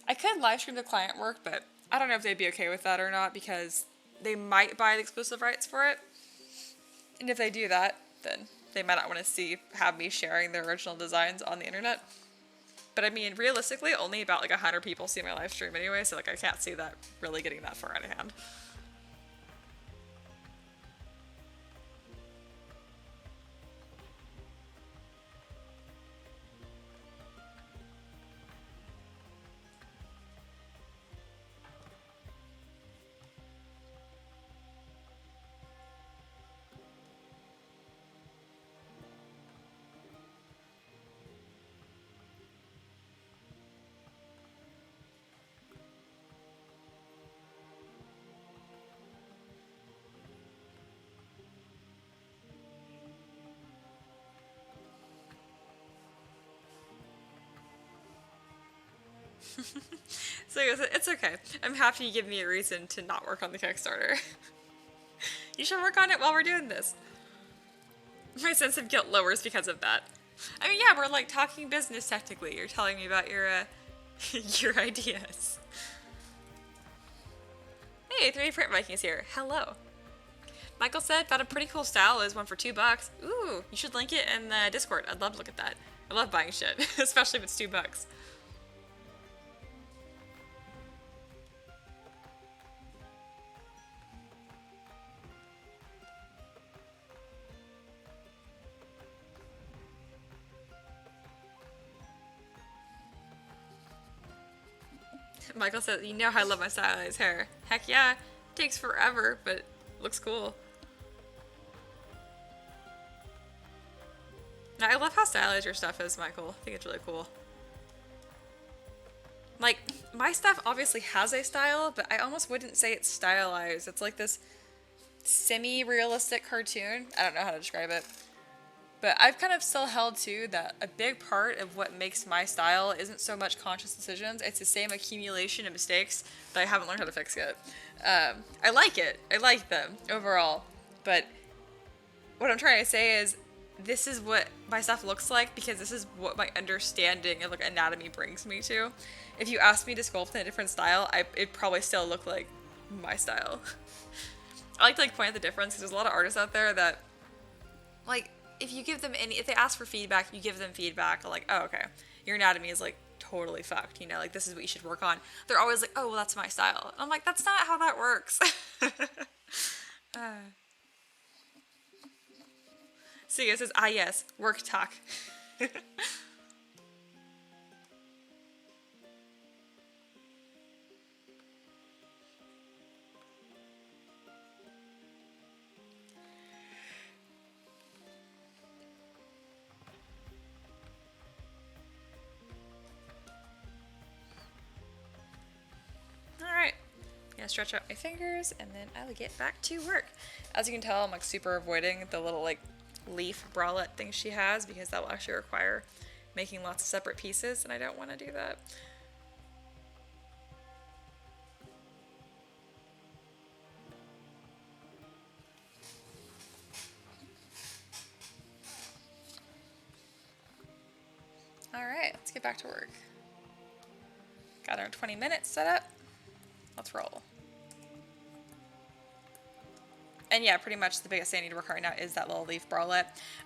I could live stream the client work, but I don't know if they'd be okay with that or not because they might buy the exclusive rights for it. And if they do that, then they might not want to have me sharing their original designs on the internet. But I mean, realistically, only about like 100 people see my live stream anyway, so like I can't see that really getting that far out of hand. So it's okay. I'm happy you give me a reason to not work on the Kickstarter. You should work on it while we're doing this. My sense of guilt lowers because of that. I mean, yeah, we're like talking business technically. You're telling me about your your ideas. Hey, 3D Print Vikings here. Hello. Michael said, found a pretty cool style. Is one for $2. Ooh, you should link it in the Discord. I'd love to look at that. I love buying shit, especially if it's $2. Michael said, you know how I love my stylized hair. Heck yeah. Takes forever, but looks cool. Now, I love how stylized your stuff is, Michael. I think it's really cool. Like, my stuff obviously has a style, but I almost wouldn't say it's stylized. It's like this semi-realistic cartoon. I don't know how to describe it. But I've kind of still held to that a big part of what makes my style isn't so much conscious decisions. It's the same accumulation of mistakes that I haven't learned how to fix yet. I like it. I like them overall. But what I'm trying to say is this is what my stuff looks like because this is what my understanding of like anatomy brings me to. If you asked me to sculpt in a different style, it'd probably still look like my style. I like to point out the difference because there's a lot of artists out there that like if they ask for feedback, you give them feedback like, oh, okay, your anatomy is like totally fucked, you know, like this is what you should work on. They're always like, oh, well, that's my style. And I'm like, that's not how that works. So it says, yes, work talk. gonna stretch out my fingers and then I will get back to work. As you can tell, I'm like super avoiding the little like leaf bralette thing she has because that will actually require making lots of separate pieces and I don't want to do that. Alright, let's get back to work. Got our 20 minutes set up. Let's roll. And yeah, pretty much the biggest thing I need to work on right now is that little leaf bralette.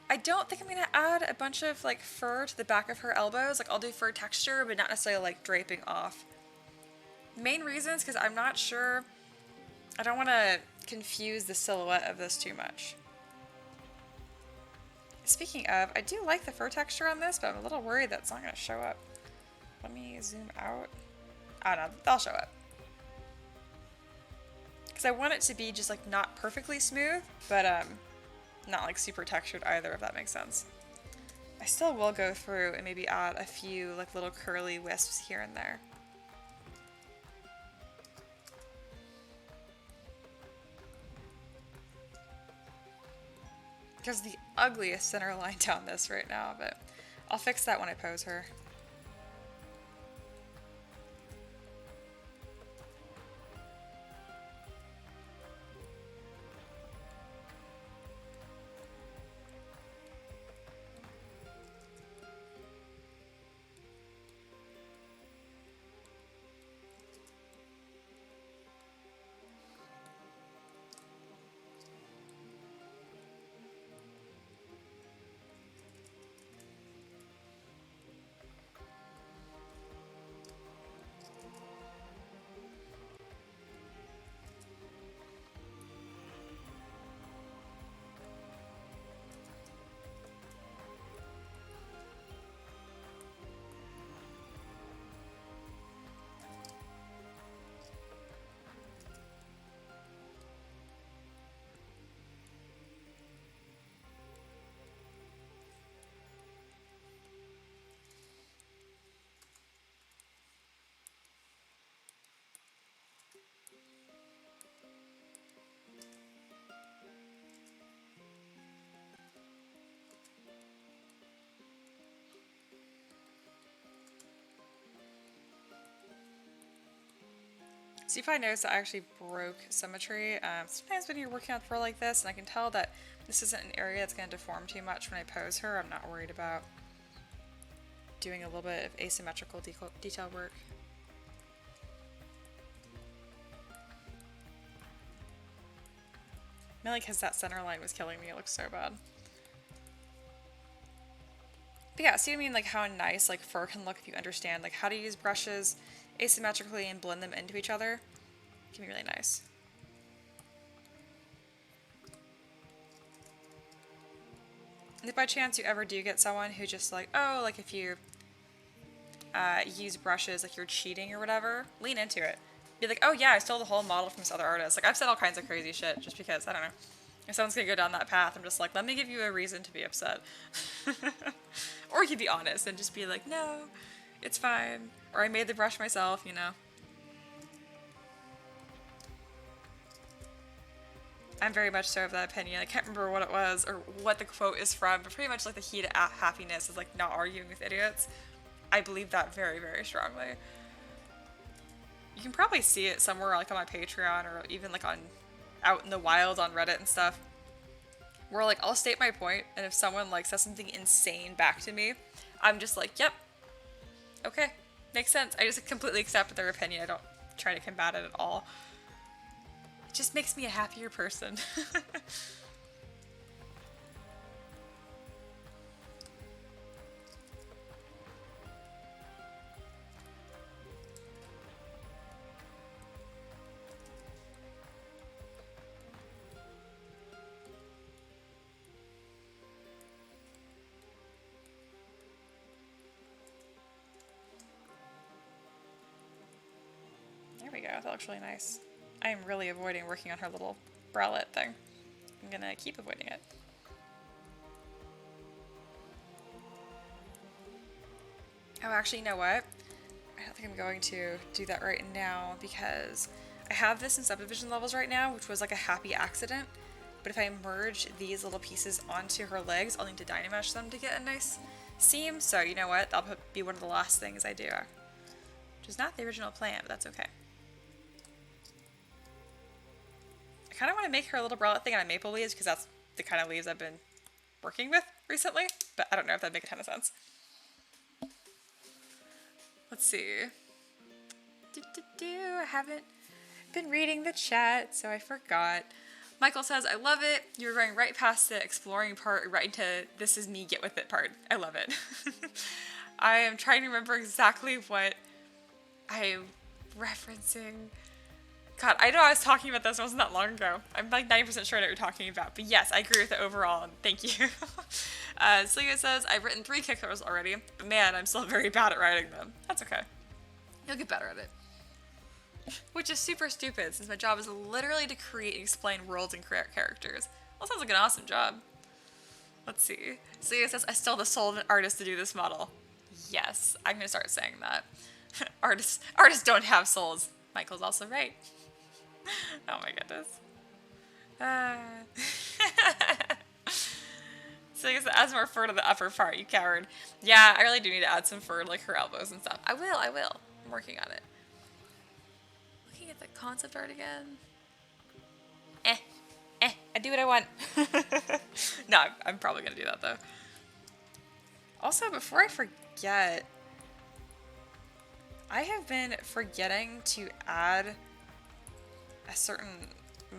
I don't think I'm going to add a bunch of like fur to the back of her elbows. Like I'll do fur texture, but not necessarily like draping off. Main reasons because I'm not sure. I don't want to confuse the silhouette of this too much. Speaking of, I do like the fur texture on this, but I'm a little worried that it's not going to show up. Let me zoom out. Oh no, that'll show up. Because I want it to be just like not perfectly smooth, but not like super textured either, if that makes sense. I still will go through and maybe add a few like little curly wisps here and there. There's the ugliest center line down this right now, but I'll fix that when I pose her. So if I notice I actually broke symmetry, sometimes when you're working on fur like this, and I can tell that this isn't an area that's going to deform too much when I pose her, I'm not worried about doing a little bit of asymmetrical detail work. Mainly because that center line was killing me, it looks so bad. But yeah, see what I mean? Like how nice like fur can look if you understand like how to use brushes asymmetrically and blend them into each other. It can be really nice. And if by chance you ever do get someone who just like, oh, like if you use brushes like you're cheating or whatever, lean into it. Be like, oh yeah, I stole the whole model from this other artist. Like I've said all kinds of crazy shit just because, I don't know. If someone's gonna go down that path, I'm just like, let me give you a reason to be upset. Or you can be honest and just be like, no, it's fine. Or I made the brush myself, you know. I'm very much so of that opinion. I can't remember what it was or what the quote is from, but pretty much like the key to happiness is like not arguing with idiots. I believe that very, very strongly. You can probably see it somewhere like on my Patreon or even like on out in the wild on Reddit and stuff. Where like I'll state my point, and if someone like says something insane back to me, I'm just like, yep, okay, makes sense. I just completely accept their opinion. I don't try to combat it at all. It just makes me a happier person. There we go, that looks really nice. I am really avoiding working on her little bralette thing. I'm gonna keep avoiding it. Oh, actually, you know what? I don't think I'm going to do that right now because I have this in subdivision levels right now, which was like a happy accident. But if I merge these little pieces onto her legs, I'll need to Dynamesh them to get a nice seam. So you know what? That'll be one of the last things I do. Which is not the original plan, but that's okay. I kind of want to make her a little bralette thing out of maple leaves because that's the kind of leaves I've been working with recently. But I don't know if that'd make a ton of sense. Let's see. I haven't been reading the chat, so I forgot. Michael says, I love it. You're going right past the exploring part, right into this is me, get with it part. I love it. I am trying to remember exactly what I'm referencing. God, I know I was talking about this, it wasn't that long ago. I'm like 90% sure I know what you're talking about. But yes, I agree with it overall, and thank you. Sligo says, I've written 3 kickers already, but man, I'm still very bad at writing them. That's okay. You'll get better at it. Which is super stupid, since my job is literally to create and explain worlds and create characters. Well, sounds like an awesome job. Let's see. Sligo says, I still have the soul of an artist to do this model. Yes, I'm going to start saying that. Artists don't have souls. Michael's also right. Oh my goodness. So I guess add some more fur to the upper part, you coward. Yeah, I really do need to add some fur to like her elbows and stuff. I will. I'm working on it. Looking at the concept art again. I do what I want. No, I'm probably gonna do that though. Also, before I forget, I have been forgetting to add a certain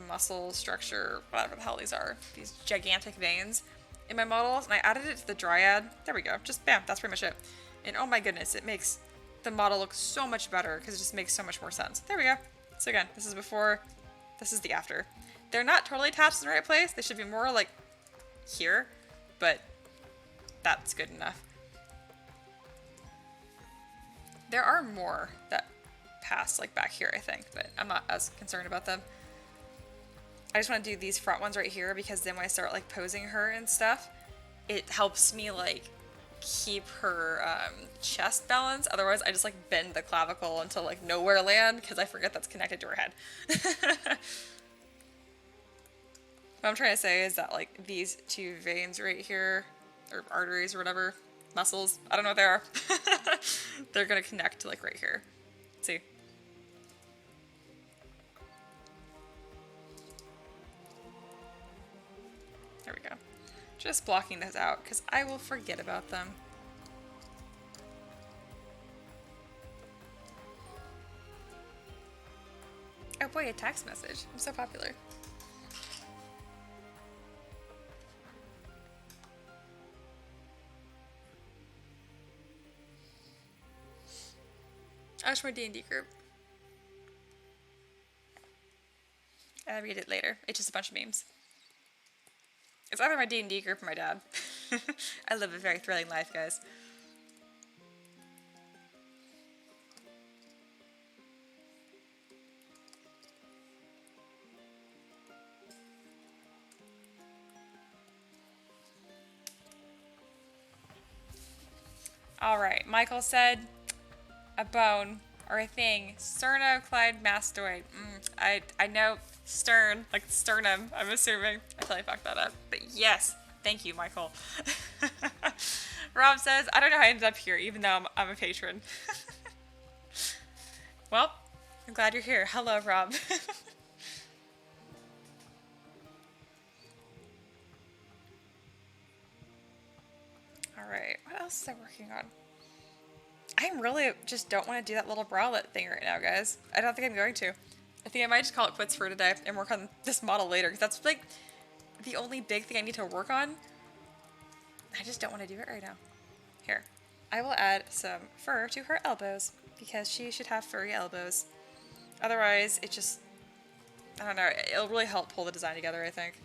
muscle structure, whatever the hell these are, these gigantic veins in my models, and I added it to the dryad. There we go. Just bam, that's pretty much it. And oh my goodness, it makes the model look so much better because it just makes so much more sense. There we go. So again, this is before, this is the after. They're not totally attached in the right place. They should be more like here, but that's good enough. There are more that pass like back here, I think, but I'm not as concerned about them. I just want to do these front ones right here because then when I start like posing her and stuff, it helps me like keep her chest balanced. Otherwise, I just like bend the clavicle until like nowhere land because I forget that's connected to her head. What I'm trying to say is that like these 2 veins right here, or arteries or whatever, muscles, I don't know what they are. They're gonna connect to like right here. See? There we go. Just blocking those out because I will forget about them. Oh boy, a text message. I'm so popular. I was from a D&D group. I'll read it later. It's just a bunch of memes. It's either my D&D group or my dad. I live a very thrilling life, guys. Alright, Michael said a bone or a thing. Sternoclide mastoid. I know stern, like sternum, I'm assuming. I totally fucked that up. But yes, thank you, Michael. Rob says, I don't know how I ended up here, even though I'm a patron. Well, I'm glad you're here. Hello, Rob. Alright, what else is I working on? I really just don't want to do that little bralette thing right now, guys. I don't think I'm going to. I think I might just call it quits for today and work on this model later, because that's like the only big thing I need to work on. I just don't want to do it right now. Here, I will add some fur to her elbows, because she should have furry elbows. Otherwise, it just, I don't know, it'll really help pull the design together, I think.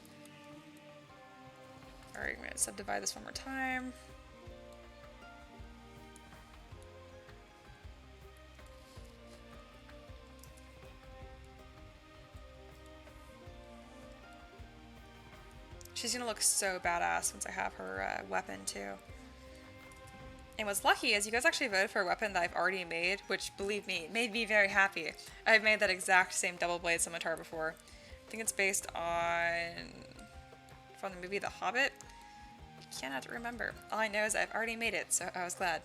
Alright, I'm going to subdivide this one more time. She's gonna look so badass once I have her weapon too. And what's lucky is you guys actually voted for a weapon that I've already made, which, believe me, made me very happy. I've made that exact same double blade scimitar before. I think it's based on... from the movie The Hobbit. I cannot remember. All I know is I've already made it, so I was glad.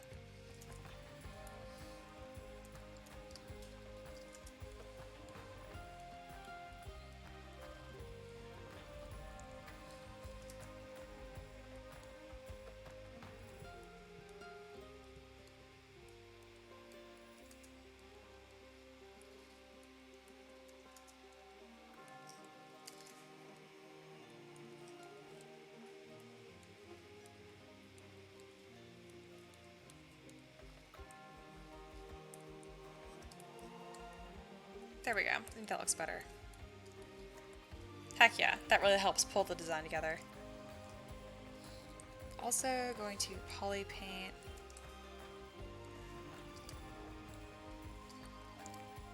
There we go. I think that looks better. Heck yeah, that really helps pull the design together. Also going to poly paint.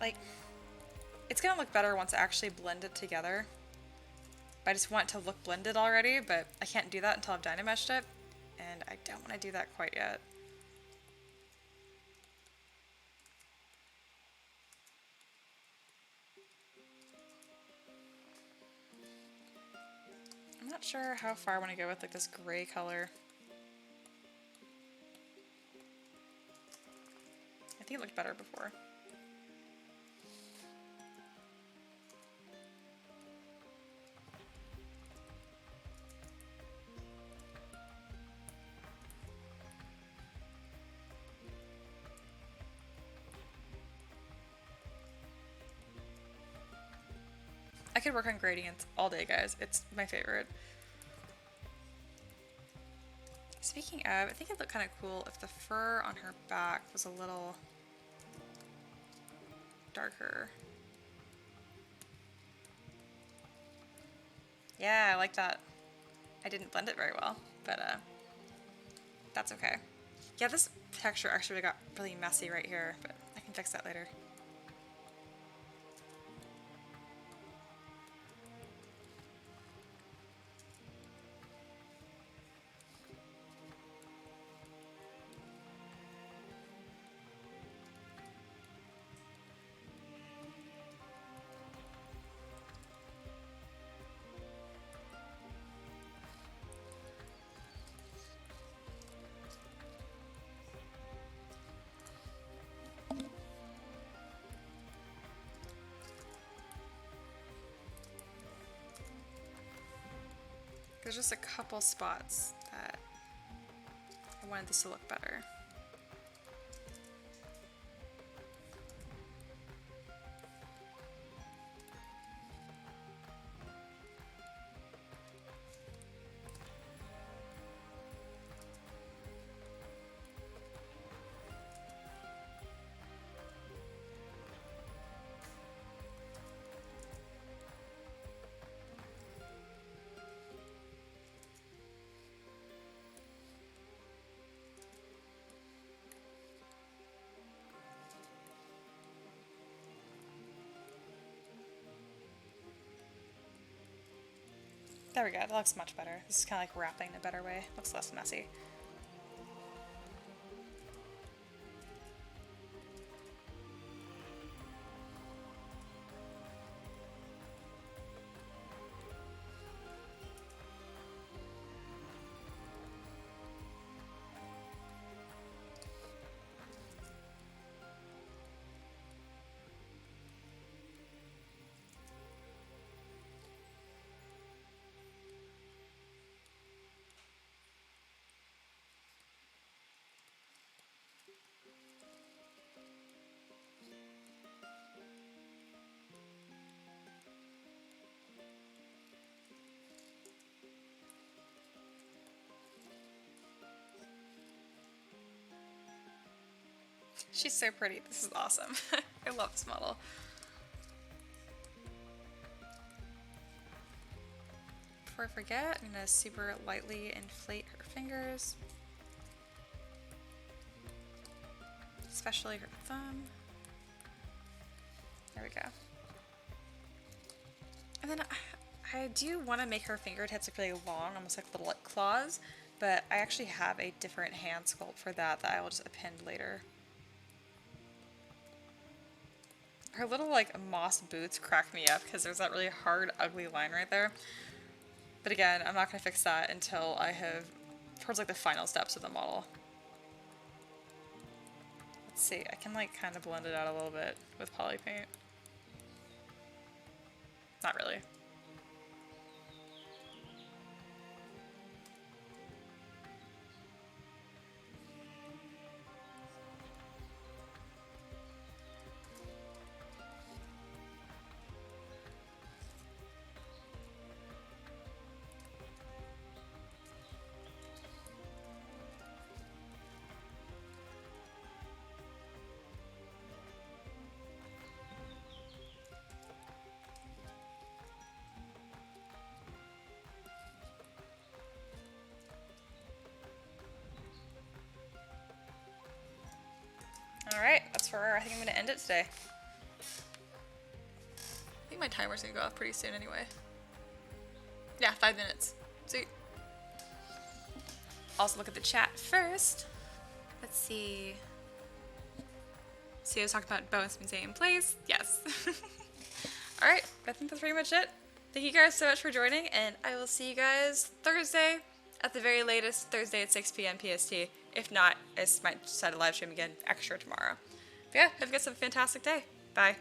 Like, it's gonna look better once I actually blend it together. I just want it to look blended already, but I can't do that until I've dynameshed it, and I don't want to do that quite yet. I'm not sure how far I want to go with like this gray color. I think it looked better before. I could work on gradients all day, guys. It's my favorite. Speaking of, I think it'd look kind of cool if the fur on her back was a little darker. Yeah, I like that. I didn't blend it very well, but that's okay. Yeah, this texture actually got really messy right here, but I can fix that later. There's just a couple spots that I wanted this to look better. There we go, that looks much better. This is kind of like wrapping in a better way. Looks less messy. She's so pretty. This is awesome. I love this model. Before I forget, I'm going to super lightly inflate her fingers. Especially her thumb. There we go. And then I do want to make her fingertips look really long, almost like little claws. But I actually have a different hand sculpt for that I will just append later. Her little like moss boots crack me up because there's that really hard, ugly line right there. But again, I'm not going to fix that until I have towards like the final steps of the model. Let's see, I can like kind of blend it out a little bit with poly paint. Not really. Alright, that's where I think I'm going to end it today. I think my timer's going to go off pretty soon anyway. Yeah, 5 minutes. Sweet. Also look at the chat first. Let's see. See, I was talking about bones being staying in place. Yes. Alright, I think that's pretty much it. Thank you guys so much for joining, and I will see you guys Thursday, at the very latest, Thursday at 6 p.m. PST. If not, I might decide to live stream again extra tomorrow. But yeah, have a fantastic day. Bye.